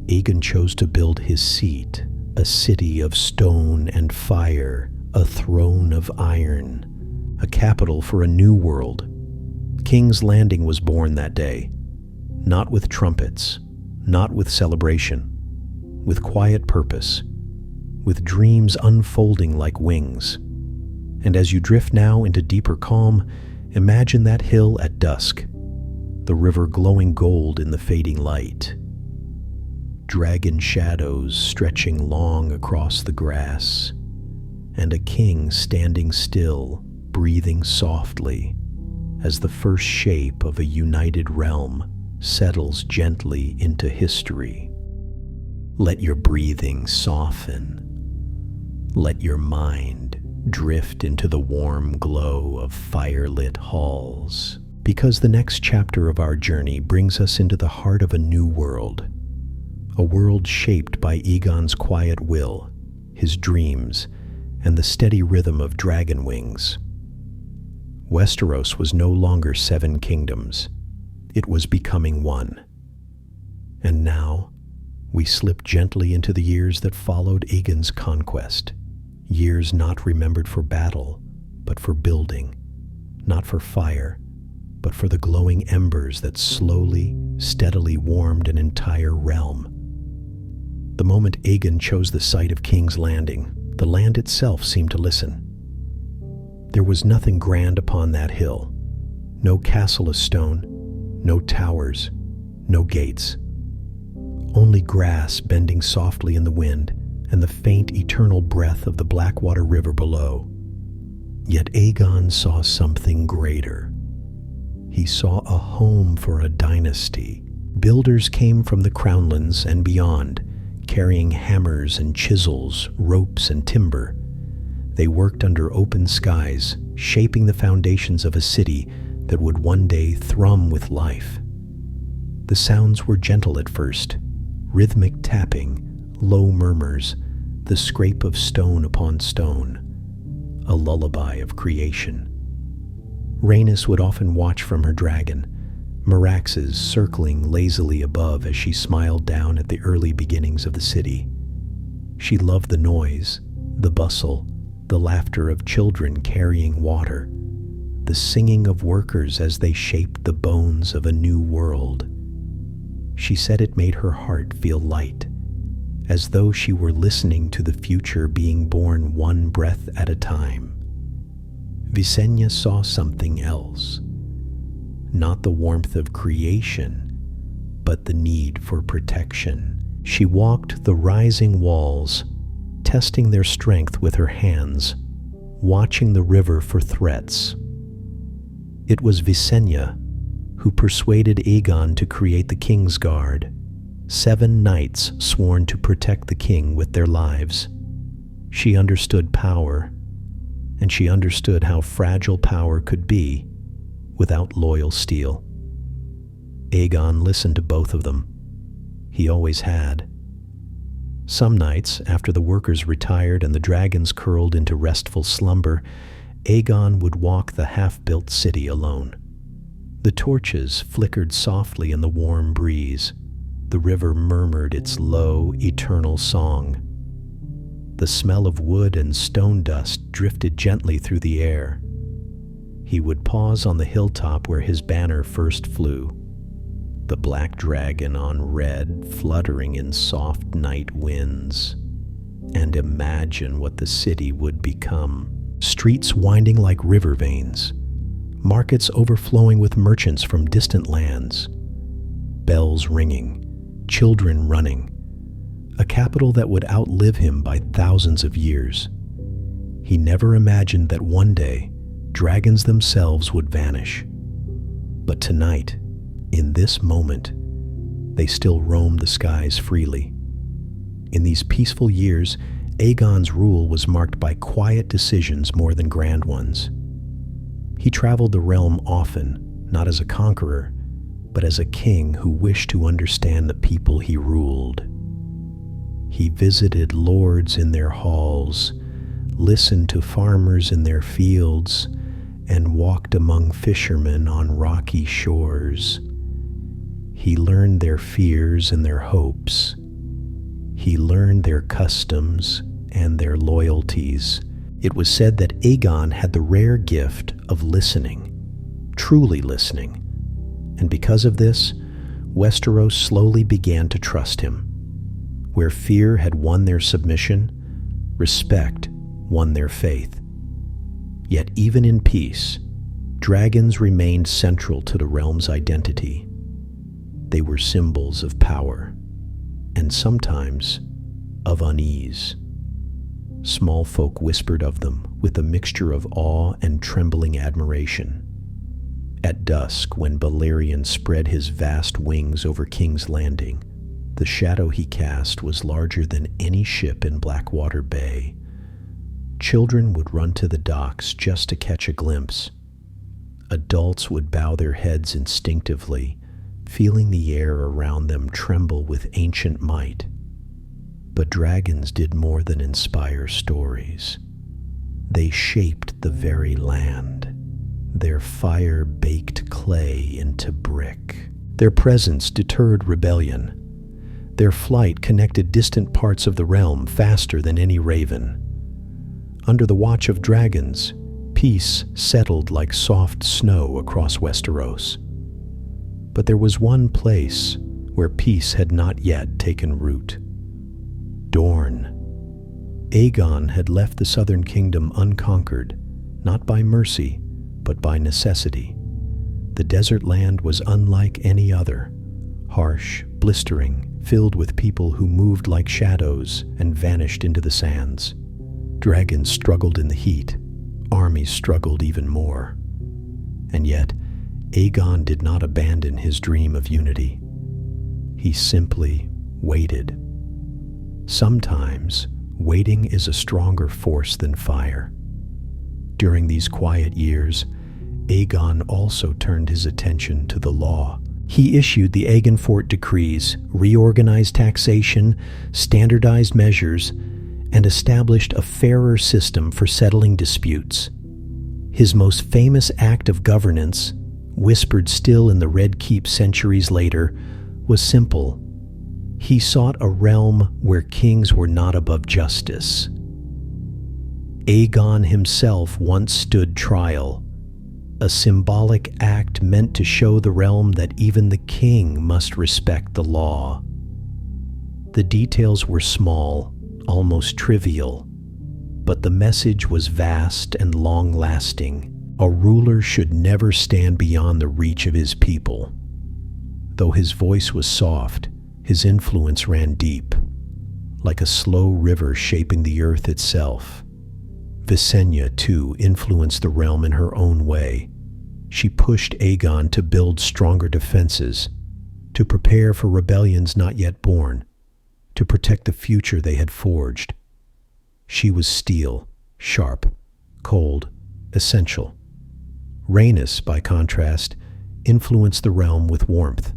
Aegon chose to build his seat, a city of stone and fire, a throne of iron, a capital for a new world. King's Landing was born that day, not with trumpets, not with celebration, with quiet purpose, with dreams unfolding like wings. And as you drift now into deeper calm, imagine that hill at dusk, the river glowing gold in the fading light, dragon shadows stretching long across the grass, and a king standing still, breathing softly, as the first shape of a united realm settles gently into history. Let your breathing soften. Let your mind drift into the warm glow of firelit halls, because the next chapter of our journey brings us into the heart of a new world, a world shaped by Aegon's quiet will, his dreams, and the steady rhythm of dragon wings. Westeros was no longer 7 kingdoms. It was becoming one. And now, we slip gently into the years that followed Aegon's conquest, years not remembered for battle, but for building, not for fire, but for the glowing embers that slowly, steadily warmed an entire realm. The moment Aegon chose the site of King's Landing, the land itself seemed to listen. There was nothing grand upon that hill, no castle of stone, no towers, no gates. Only grass bending softly in the wind and the faint eternal breath of the Blackwater River below. Yet Aegon saw something greater. He saw a home for a dynasty. Builders came from the Crownlands and beyond, carrying hammers and chisels, ropes and timber. They worked under open skies, shaping the foundations of a city that would one day thrum with life. The sounds were gentle at first, rhythmic tapping, low murmurs, the scrape of stone upon stone, a lullaby of creation. Rhaenys would often watch from her dragon, Meraxes circling lazily above as she smiled down at the early beginnings of the city. She loved the noise, the bustle, the laughter of children carrying water, the singing of workers as they shaped the bones of a new world. She said it made her heart feel light, as though she were listening to the future being born one breath at a time. Visenya saw something else. Not the warmth of creation, but the need for protection. She walked the rising walls, testing their strength with her hands, watching the river for threats. It was Visenya who persuaded Aegon to create the King's Guard, 7 knights sworn to protect the king with their lives. She understood power, and she understood how fragile power could be without loyal steel. Aegon listened to both of them. He always had. Some nights, after the workers retired and the dragons curled into restful slumber, Aegon would walk the half-built city alone. The torches flickered softly in the warm breeze. The river murmured its low, eternal song. The smell of wood and stone dust drifted gently through the air. He would pause on the hilltop where his banner first flew, the black dragon on red fluttering in soft night winds, and imagine what the city would become. Streets winding like river veins, markets overflowing with merchants from distant lands, bells ringing, children running, a capital that would outlive him by thousands of years. He never imagined that one day dragons themselves would vanish. But tonight, in this moment, they still roam the skies freely. In these peaceful years, Aegon's rule was marked by quiet decisions more than grand ones. He traveled the realm often, not as a conqueror, but as a king who wished to understand the people he ruled. He visited lords in their halls, listened to farmers in their fields, and walked among fishermen on rocky shores. He learned their fears and their hopes. He learned their customs and their loyalties. It was said that Aegon had the rare gift of listening, truly listening. And because of this, Westeros slowly began to trust him. Where fear had won their submission, respect won their faith. Yet even in peace, dragons remained central to the realm's identity. They were symbols of power, and sometimes of unease. Small folk whispered of them with a mixture of awe and trembling admiration. At dusk, when Balerion spread his vast wings over King's Landing, the shadow he cast was larger than any ship in Blackwater Bay. Children would run to the docks just to catch a glimpse. Adults would bow their heads instinctively, feeling the air around them tremble with ancient might. But dragons did more than inspire stories. They shaped the very land. Their fire baked clay into brick. Their presence deterred rebellion. Their flight connected distant parts of the realm faster than any raven. Under the watch of dragons, peace settled like soft snow across Westeros. But there was one place where peace had not yet taken root. Dorne. Aegon had left the southern kingdom unconquered, not by mercy, but by necessity. The desert land was unlike any other, harsh, blistering, filled with people who moved like shadows and vanished into the sands. Dragons struggled in the heat. Armies struggled even more. And yet, Aegon did not abandon his dream of unity. He simply waited. Sometimes, waiting is a stronger force than fire. During these quiet years, Aegon also turned his attention to the law. He issued the Aegonfort decrees, reorganized taxation, standardized measures, and established a fairer system for settling disputes. His most famous act of governance, whispered still in the Red Keep centuries later, was simple. He sought a realm where kings were not above justice. Aegon himself once stood trial, a symbolic act meant to show the realm that even the king must respect the law. The details were small, almost trivial, but the message was vast and long-lasting. A ruler should never stand beyond the reach of his people. Though his voice was soft, his influence ran deep, like a slow river shaping the earth itself. Visenya, too, influenced the realm in her own way. She pushed Aegon to build stronger defenses, to prepare for rebellions not yet born, to protect the future they had forged. She was steel, sharp, cold, essential. Rhaenys, by contrast, influenced the realm with warmth.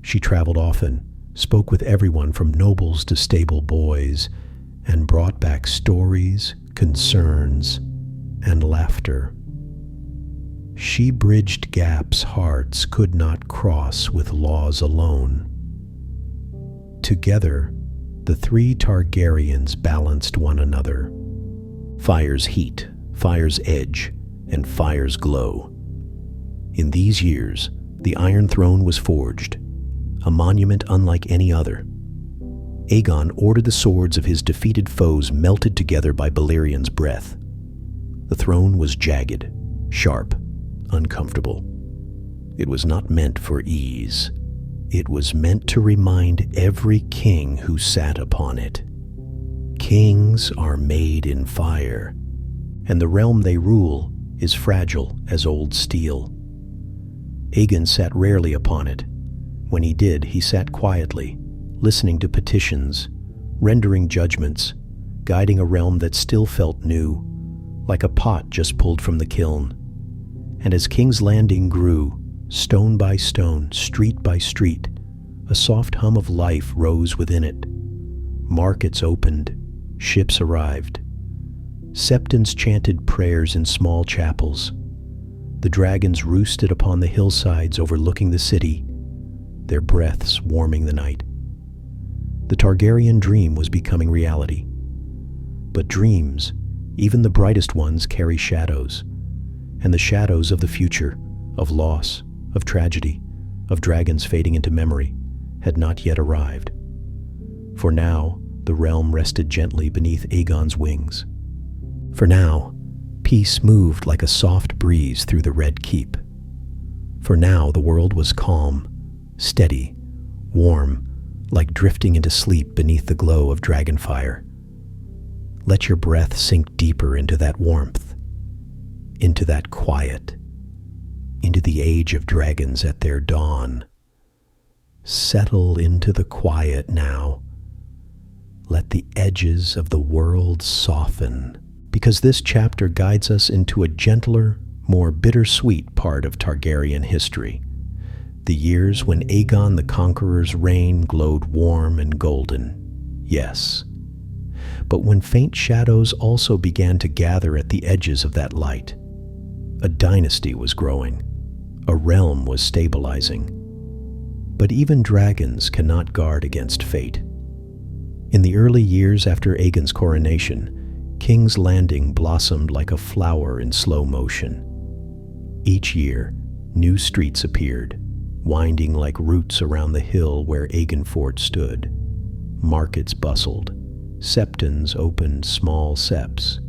She traveled often, spoke with everyone from nobles to stable boys, and brought back stories, concerns, and laughter. She bridged gaps hearts could not cross with laws alone. Together, the three Targaryens balanced one another. Fire's heat, fire's edge, and fire's glow. In these years, the Iron Throne was forged, a monument unlike any other. Aegon ordered the swords of his defeated foes melted together by Balerian's breath. The throne was jagged, sharp, uncomfortable. It was not meant for ease. It was meant to remind every king who sat upon it. Kings are made in fire, and the realm they rule is fragile as old steel. Aegon sat rarely upon it. When he did, he sat quietly, listening to petitions, rendering judgments, guiding a realm that still felt new, like a pot just pulled from the kiln. And as King's Landing grew, stone by stone, street by street, a soft hum of life rose within it. Markets opened, ships arrived. Septons chanted prayers in small chapels. The dragons roosted upon the hillsides overlooking the city, their breaths warming the night. The Targaryen dream was becoming reality. But dreams, even the brightest ones, carry shadows, and the shadows of the future, of loss, of tragedy, of dragons fading into memory, had not yet arrived. For now, the realm rested gently beneath Aegon's wings. For now, peace moved like a soft breeze through the Red Keep. For now, the world was calm, steady, warm, like drifting into sleep beneath the glow of Dragonfire. Let your breath sink deeper into that warmth, into that quiet, into the age of dragons at their dawn. Settle into the quiet now. Let the edges of the world soften, because this chapter guides us into a gentler, more bittersweet part of Targaryen history. The years when Aegon the Conqueror's reign glowed warm and golden, yes. But when faint shadows also began to gather at the edges of that light. A dynasty was growing. A realm was stabilizing. But even dragons cannot guard against fate. In the early years after Aegon's coronation, King's Landing blossomed like a flower in slow motion. Each year, new streets appeared, winding like roots around the hill where Aegonfort stood. Markets bustled. Septons opened small seps.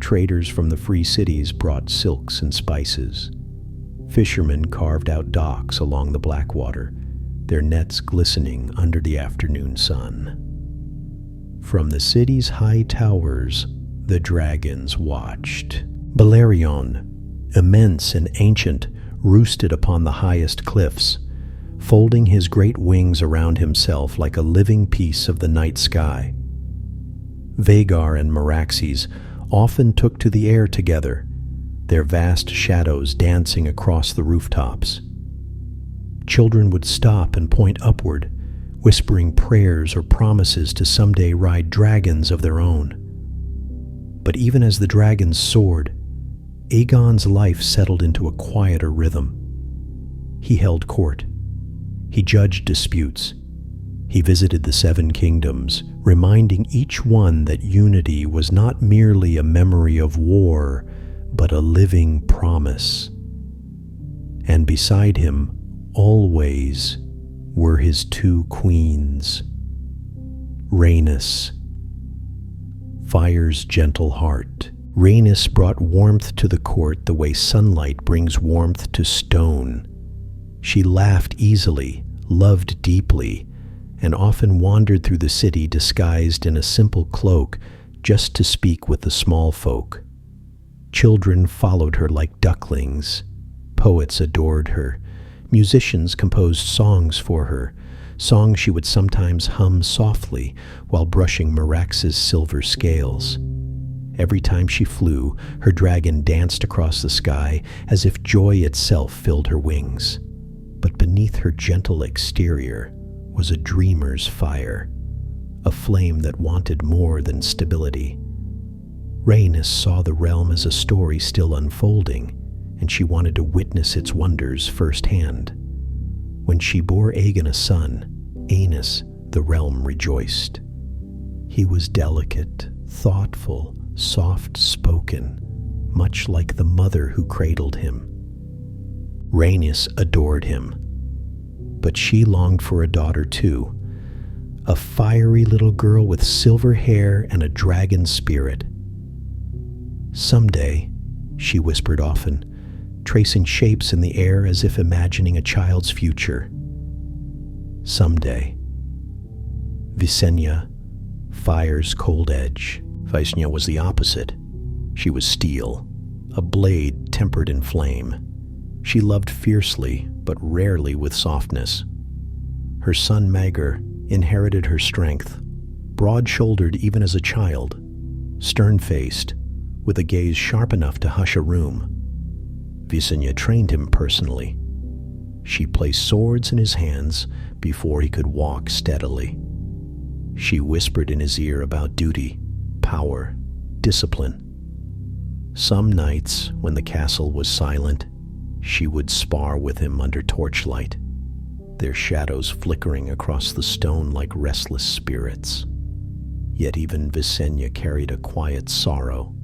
Traders from the free cities brought silks and spices. Fishermen carved out docks along the Blackwater, their nets glistening under the afternoon sun. From the city's high towers, the dragons watched. Balerion, immense and ancient, roosted upon the highest cliffs, folding his great wings around himself like a living piece of the night sky. Vhagar and Meraxes often took to the air together, their vast shadows dancing across the rooftops. Children would stop and point upward, whispering prayers or promises to someday ride dragons of their own. But even as the dragons soared, Aegon's life settled into a quieter rhythm. He held court. He judged disputes. He visited the Seven Kingdoms, reminding each one that unity was not merely a memory of war, but a living promise. And beside him, always, were his two queens. Rhaenys, fire's gentle heart. Rhaenys brought warmth to the court the way sunlight brings warmth to stone. She laughed easily, loved deeply, and often wandered through the city disguised in a simple cloak just to speak with the small folk. Children followed her like ducklings. Poets adored her. Musicians composed songs for her, songs she would sometimes hum softly while brushing Merax's silver scales. Every time she flew, her dragon danced across the sky as if joy itself filled her wings. But beneath her gentle exterior was a dreamer's fire, a flame that wanted more than stability. Rhaenys saw the realm as a story still unfolding, and she wanted to witness its wonders firsthand. When she bore Aegon a son, Aenys, the realm rejoiced. He was delicate, thoughtful, soft-spoken, much like the mother who cradled him. Rhaenys adored him, but she longed for a daughter too, a fiery little girl with silver hair and a dragon spirit. Someday, she whispered often, tracing shapes in the air as if imagining a child's future. Someday. Visenya, fire's cold edge. Visenya was the opposite. She was steel, a blade tempered in flame. She loved fiercely, but rarely with softness. Her son Maegor inherited her strength, broad-shouldered even as a child, stern-faced, with a gaze sharp enough to hush a room. Visenya trained him personally. She placed swords in his hands before he could walk steadily. She whispered in his ear about duty, power, discipline. Some nights, when the castle was silent, she would spar with him under torchlight, their shadows flickering across the stone like restless spirits. Yet even Visenya carried a quiet sorrow,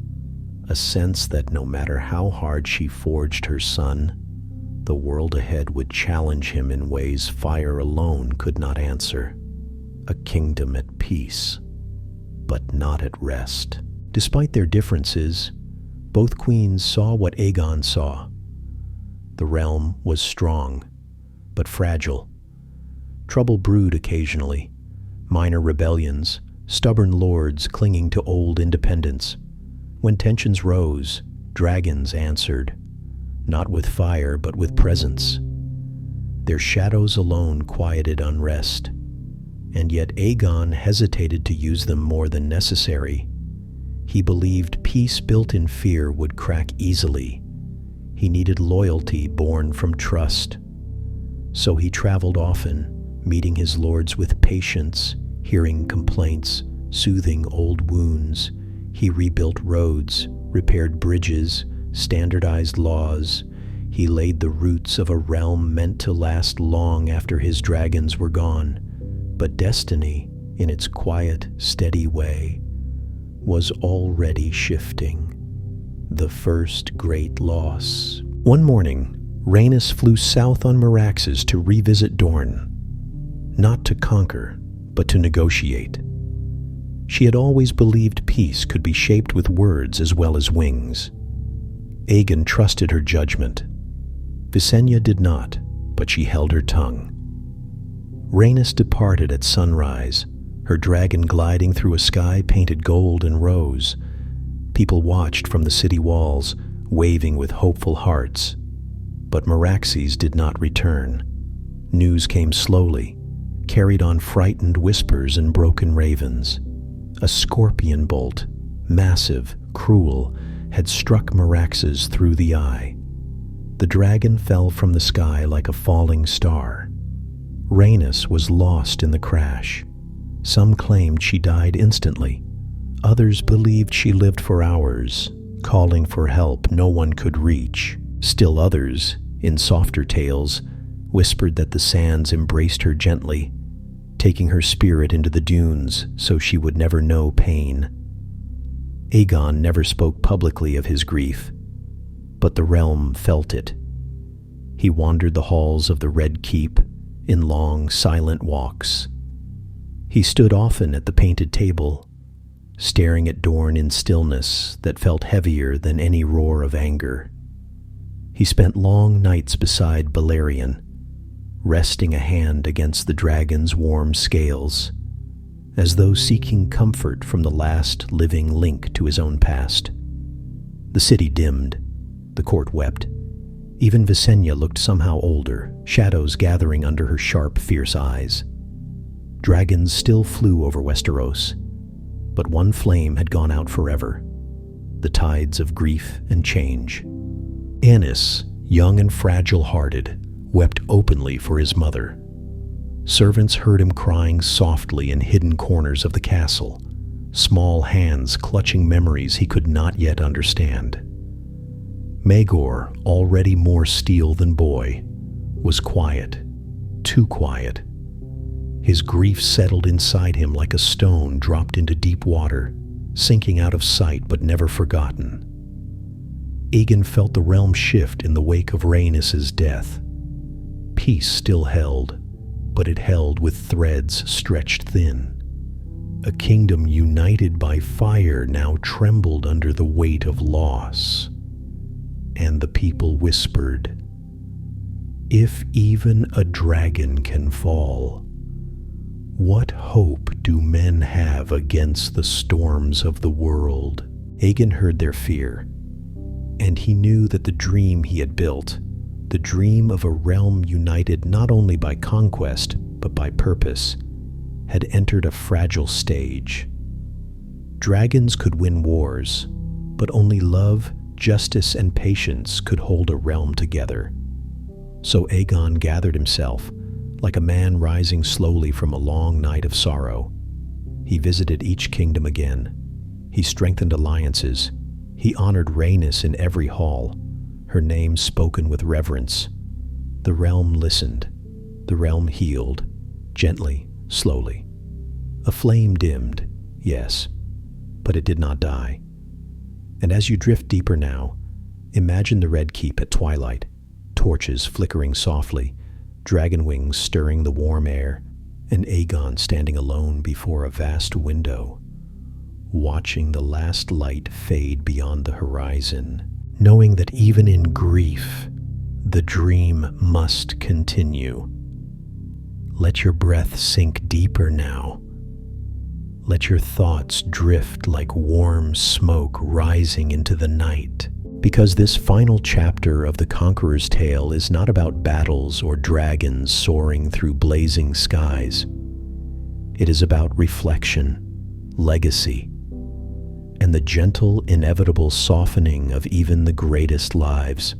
a sense that no matter how hard she forged her son, the world ahead would challenge him in ways fire alone could not answer. A kingdom at peace, but not at rest. Despite their differences, both queens saw what Aegon saw. The realm was strong, but fragile. Trouble brewed occasionally, minor rebellions, stubborn lords clinging to old independence. When tensions rose, dragons answered, not with fire but with presence. Their shadows alone quieted unrest, and yet Aegon hesitated to use them more than necessary. He believed peace built in fear would crack easily. He needed loyalty born from trust. So he traveled often, meeting his lords with patience, hearing complaints, soothing old wounds. He rebuilt roads, repaired bridges, standardized laws. He laid the roots of a realm meant to last long after his dragons were gone. But destiny, in its quiet, steady way, was already shifting. The first great loss. One morning, Rhaenys flew south on Meraxes to revisit Dorne. Not to conquer, but to negotiate. She had always believed peace could be shaped with words as well as wings. Aegon trusted her judgment. Visenya did not, but she held her tongue. Rhaenys departed at sunrise, her dragon gliding through a sky painted gold and rose. People watched from the city walls, waving with hopeful hearts. But Meraxes did not return. News came slowly, carried on frightened whispers and broken ravens. A scorpion bolt, massive, cruel, had struck Meraxes through the eye. The dragon fell from the sky like a falling star. Rhaenys was lost in the crash. Some claimed she died instantly. Others believed she lived for hours, calling for help no one could reach. Still others, in softer tales, whispered that the sands embraced her gently, taking her spirit into the dunes so she would never know pain. Aegon never spoke publicly of his grief, but the realm felt it. He wandered the halls of the Red Keep in long, silent walks. He stood often at the painted table, staring at Dorne in stillness that felt heavier than any roar of anger. He spent long nights beside Balerion, resting a hand against the dragon's warm scales, as though seeking comfort from the last living link to his own past. The city dimmed, the court wept. Even Visenya looked somehow older, shadows gathering under her sharp, fierce eyes. Dragons still flew over Westeros, but one flame had gone out forever, the tides of grief and change. Aenys, young and fragile-hearted, wept openly for his mother. Servants heard him crying softly in hidden corners of the castle, small hands clutching memories he could not yet understand. Maegor, already more steel than boy, was quiet, too quiet. His grief settled inside him like a stone dropped into deep water, sinking out of sight but never forgotten. Aegon felt the realm shift in the wake of Rhaenys' death. Peace still held, but it held with threads stretched thin. A kingdom united by fire now trembled under the weight of loss. And the people whispered, "If even a dragon can fall, what hope do men have against the storms of the world?" Aegon heard their fear, and he knew that the dream he had built, the dream of a realm united not only by conquest but by purpose, had entered a fragile stage. Dragons could win wars, but only love, justice, and patience could hold a realm together. So Aegon gathered himself, like a man rising slowly from a long night of sorrow. He visited each kingdom again. He strengthened alliances. He honored Rhaenys in every hall, her name spoken with reverence. The realm listened. The realm healed, gently, slowly. A flame dimmed, yes, but it did not die. And as you drift deeper now, imagine the Red Keep at twilight, torches flickering softly, dragon wings stirring the warm air, and Aegon standing alone before a vast window, watching the last light fade beyond the horizon, knowing that even in grief, the dream must continue. Let your breath sink deeper now. Let your thoughts drift like warm smoke rising into the night, because this final chapter of the Conqueror's Tale is not about battles or dragons soaring through blazing skies. It is about reflection, legacy, and the gentle, inevitable softening of even the greatest lives.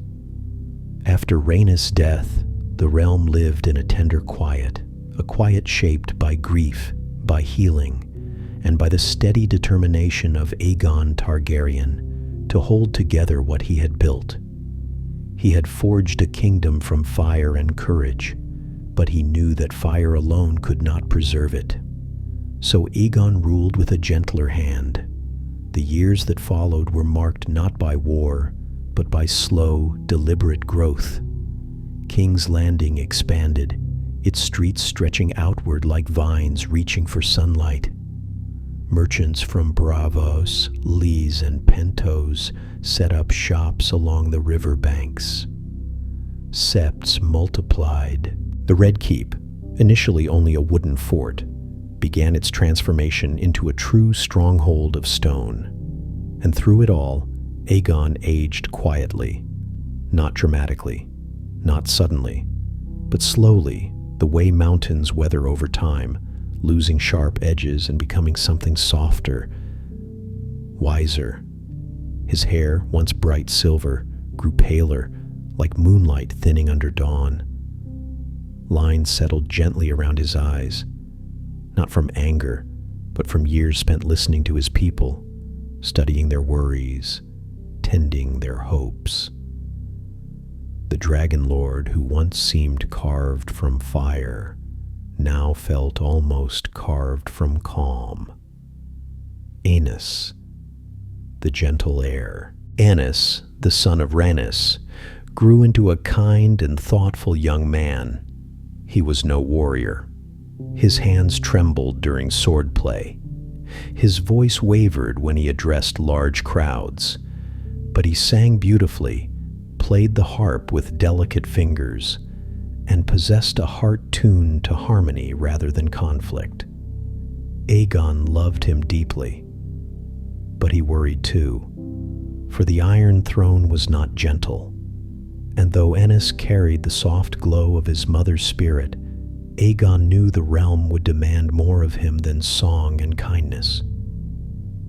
After Rhaenys' death, the realm lived in a tender quiet, a quiet shaped by grief, by healing, and by the steady determination of Aegon Targaryen to hold together what he had built. He had forged a kingdom from fire and courage, but he knew that fire alone could not preserve it. So Aegon ruled with a gentler hand. The years that followed were marked not by war, but by slow, deliberate growth. King's Landing expanded, its streets stretching outward like vines reaching for sunlight. Merchants from Braavos, Lees, and Pentos set up shops along the river banks. Septs multiplied. The Red Keep, initially only a wooden fort, began its transformation into a true stronghold of stone. And through it all, Aegon aged quietly, not dramatically, not suddenly, but slowly, the way mountains weather over time, losing sharp edges and becoming something softer, wiser. His hair, once bright silver, grew paler, like moonlight thinning under dawn. Lines settled gently around his eyes, not from anger, but from years spent listening to his people, studying their worries, tending their hopes. The Dragon Lord, who once seemed carved from fire, now felt almost carved from calm. Aenys, the gentle heir. Aenys, the son of Rhaenys, grew into a kind and thoughtful young man. He was no warrior. His hands trembled during swordplay. His voice wavered when he addressed large crowds, but he sang beautifully, played the harp with delicate fingers, and possessed a heart tuned to harmony rather than conflict. Aegon loved him deeply, but he worried too, for the Iron Throne was not gentle, and though Aenys carried the soft glow of his mother's spirit, Aegon knew the realm would demand more of him than song and kindness.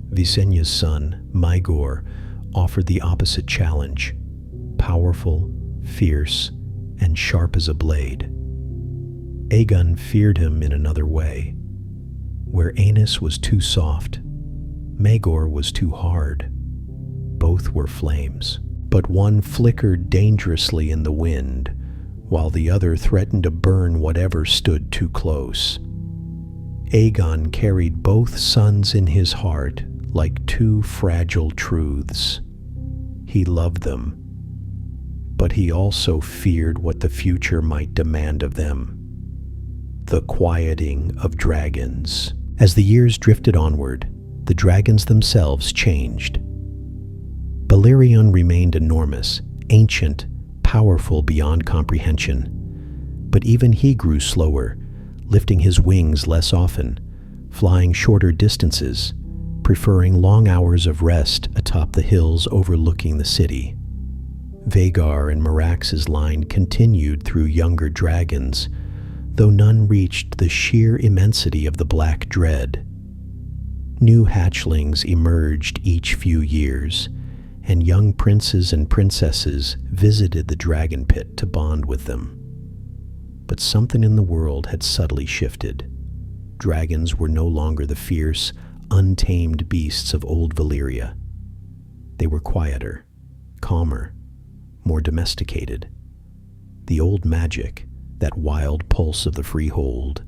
Visenya's son, Maegor, offered the opposite challenge, powerful, fierce, and sharp as a blade. Aegon feared him in another way. Where Aenys was too soft, Maegor was too hard. Both were flames, but one flickered dangerously in the wind, while the other threatened to burn whatever stood too close. Aegon carried both sons in his heart like two fragile truths. He loved them, but he also feared what the future might demand of them. The quieting of dragons. As the years drifted onward, the dragons themselves changed. Balerion remained enormous, ancient, powerful beyond comprehension, but even he grew slower, lifting his wings less often, flying shorter distances, preferring long hours of rest atop the hills overlooking the city. Vhagar and Merax's line continued through younger dragons, though none reached the sheer immensity of the Black Dread. New hatchlings emerged each few years, and young princes and princesses visited the dragon pit to bond with them. But something in the world had subtly shifted. Dragons were no longer the fierce, untamed beasts of Old Valyria. They were quieter, calmer, more domesticated. The old magic, that wild pulse of the freehold,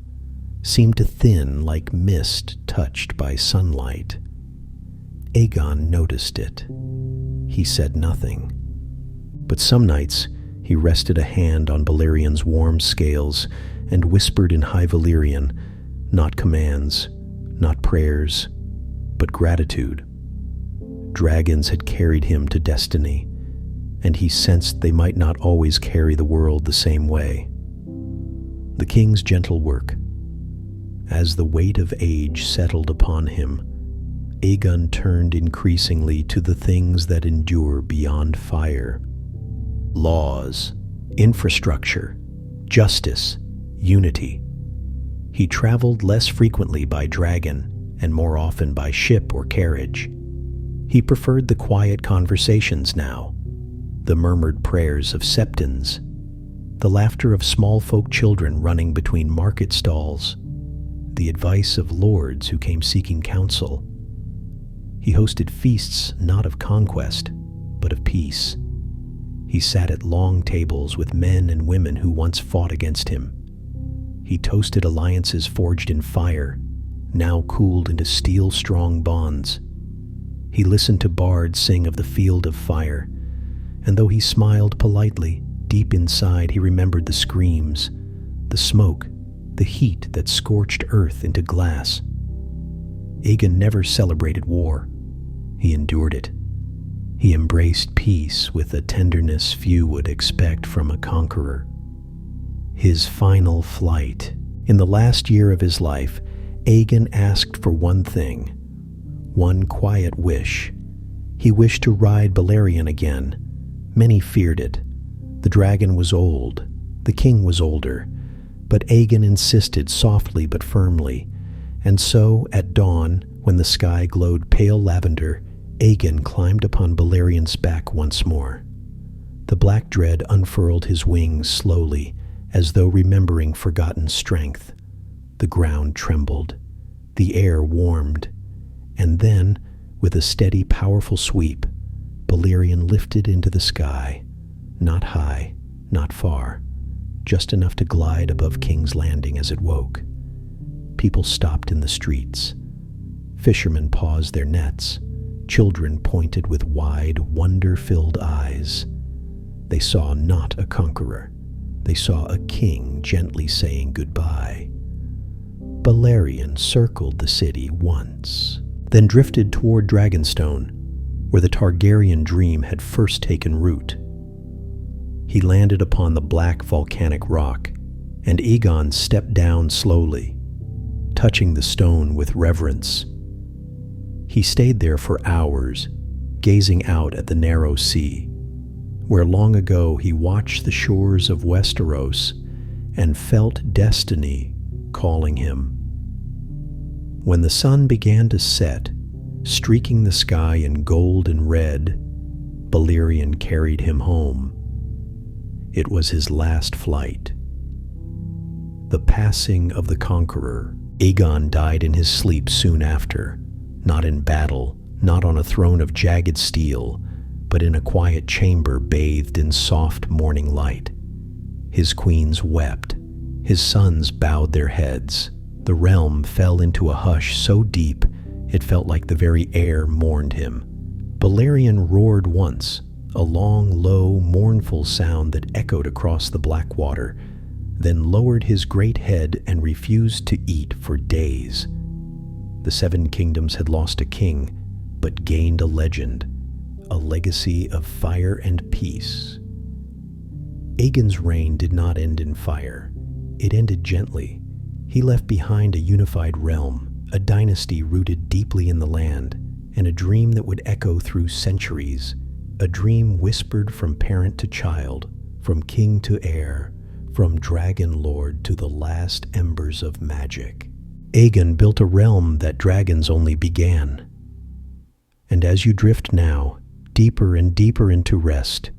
seemed to thin like mist touched by sunlight. Aegon noticed it. He said nothing, but some nights he rested a hand on Balerion's warm scales and whispered in High Valyrian, not commands, not prayers, but gratitude. Dragons had carried him to destiny, and he sensed they might not always carry the world the same way. The king's gentle work. As the weight of age settled upon him, Aegon turned increasingly to the things that endure beyond fire. Laws, infrastructure, justice, unity. He traveled less frequently by dragon and more often by ship or carriage. He preferred the quiet conversations now, the murmured prayers of septons, the laughter of small folk children running between market stalls, the advice of lords who came seeking counsel. He hosted feasts not of conquest, but of peace. He sat at long tables with men and women who once fought against him. He toasted alliances forged in fire, now cooled into steel-strong bonds. He listened to bards sing of the field of fire, and though he smiled politely, deep inside he remembered the screams, the smoke, the heat that scorched earth into glass. Aegon never celebrated war. He endured it. He embraced peace with a tenderness few would expect from a conqueror. His final flight, In the last year of his life, Aegon asked for one thing, one quiet wish. He wished to ride Balerion again. Many feared it. The dragon was old, the king was older, but Aegon insisted softly but firmly. And so, at dawn, when the sky glowed pale lavender, Aegon climbed upon Balerion's back once more. The black dread unfurled his wings slowly, as though remembering forgotten strength. The ground trembled, the air warmed, and then, with a steady, powerful sweep, Balerion lifted into the sky, not high, not far, just enough to glide above King's Landing as it woke. People stopped in the streets. Fishermen paused their nets. Children pointed with wide, wonder-filled eyes. They saw not a conqueror. They saw a king gently saying goodbye. Balerion circled the city once, then drifted toward Dragonstone, where the Targaryen dream had first taken root. He landed upon the black volcanic rock, and Aegon stepped down slowly, touching the stone with reverence. He stayed there for hours, gazing out at the narrow sea, where long ago he watched the shores of Westeros and felt destiny calling him. When the sun began to set, streaking the sky in gold and red, Balerion carried him home. It was his last flight. The passing of the conqueror. Aegon died in his sleep soon after, not in battle, not on a throne of jagged steel, but in a quiet chamber bathed in soft morning light. His queens wept. His sons bowed their heads. The realm fell into a hush so deep it felt like the very air mourned him. Balerion roared once, a long, low, mournful sound that echoed across the black water, then lowered his great head and refused to eat for days. The Seven Kingdoms had lost a king, but gained a legend, a legacy of fire and peace. Aegon's reign did not end in fire. It ended gently. He left behind a unified realm, a dynasty rooted deeply in the land, and a dream that would echo through centuries, a dream whispered from parent to child, from king to heir, from dragon lord to the last embers of magic. Aegon built a realm that dragons only began. And as you drift now, deeper and deeper into rest,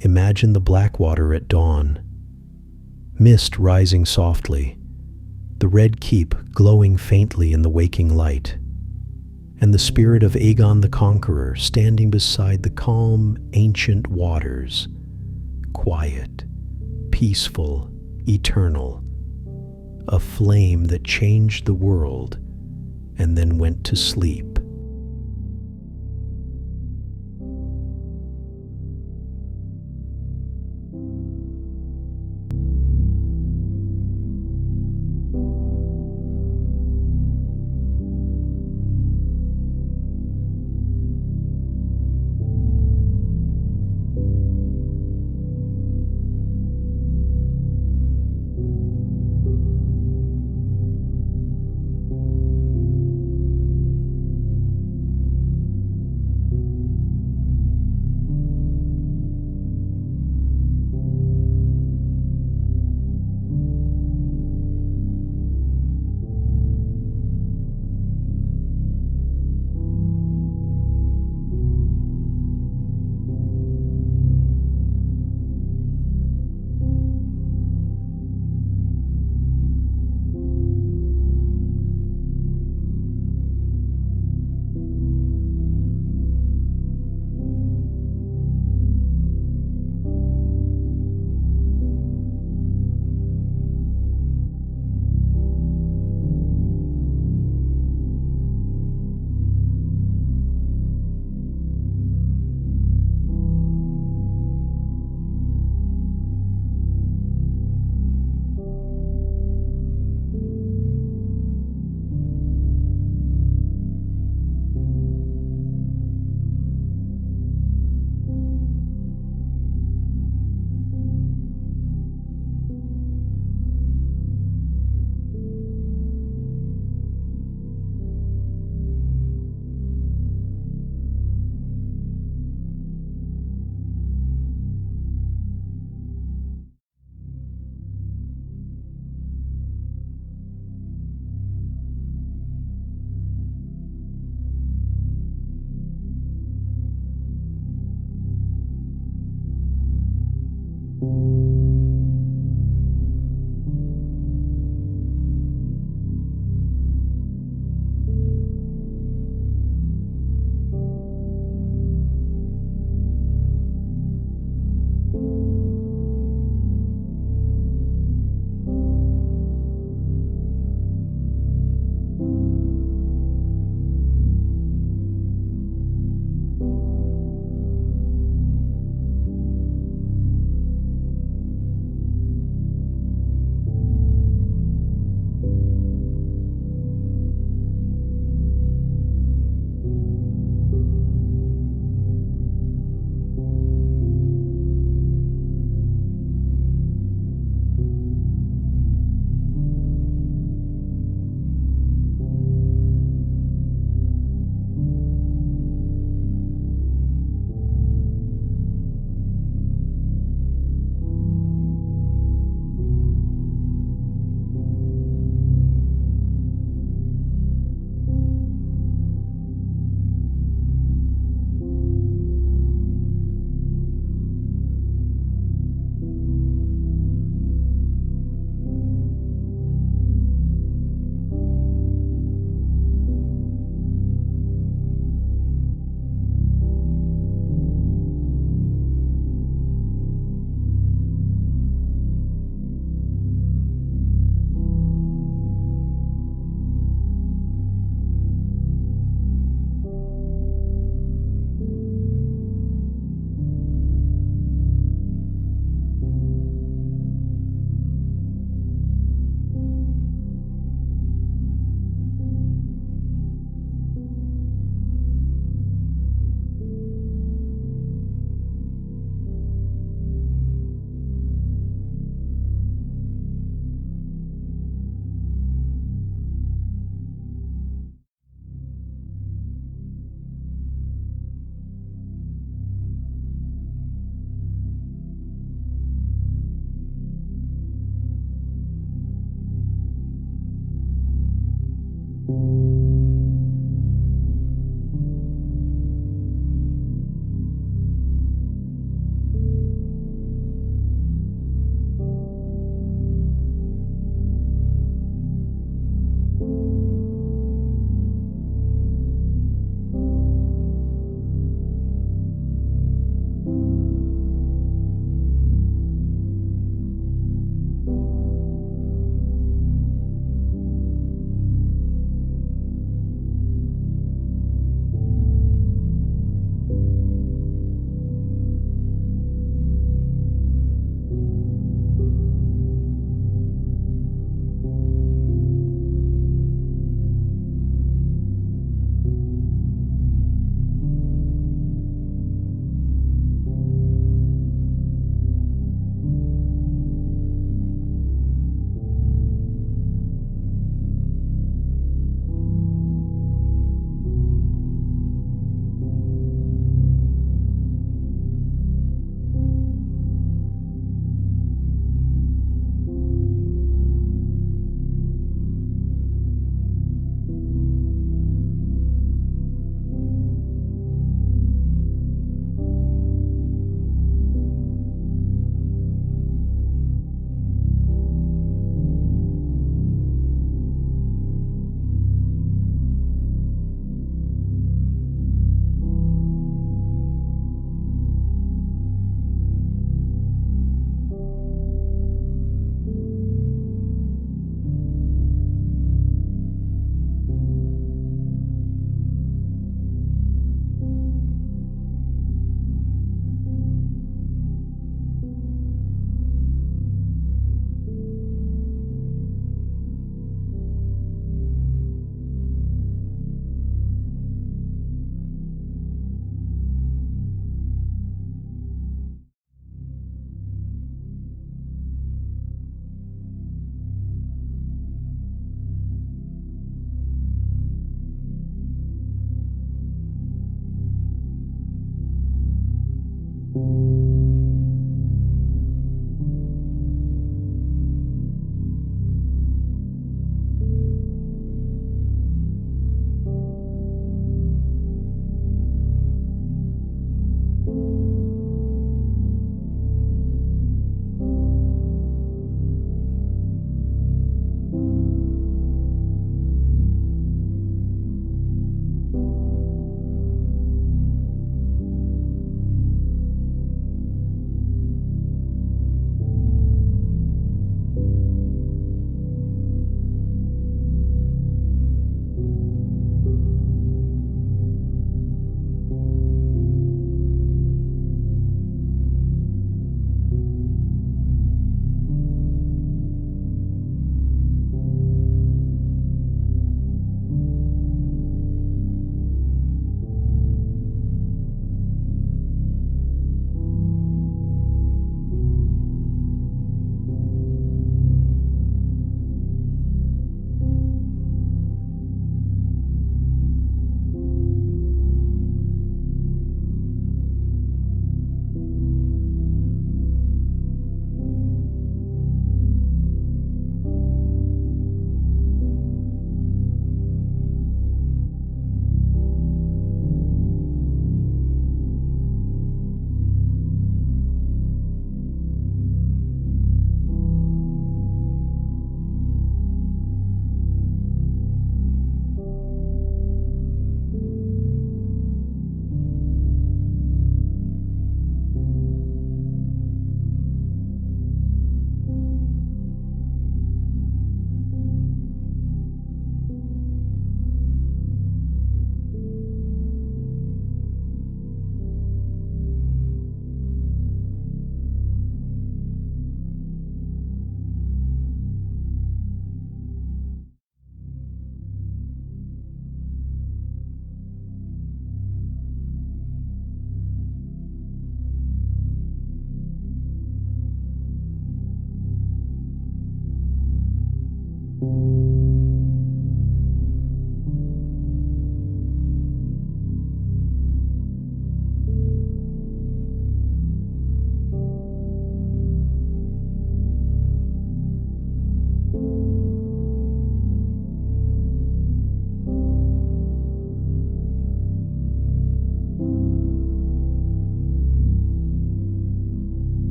imagine the Blackwater at dawn, mist rising softly, the red keep glowing faintly in the waking light, and the spirit of Aegon the Conqueror standing beside the calm, ancient waters, quiet, peaceful, eternal, a flame that changed the world and then went to sleep.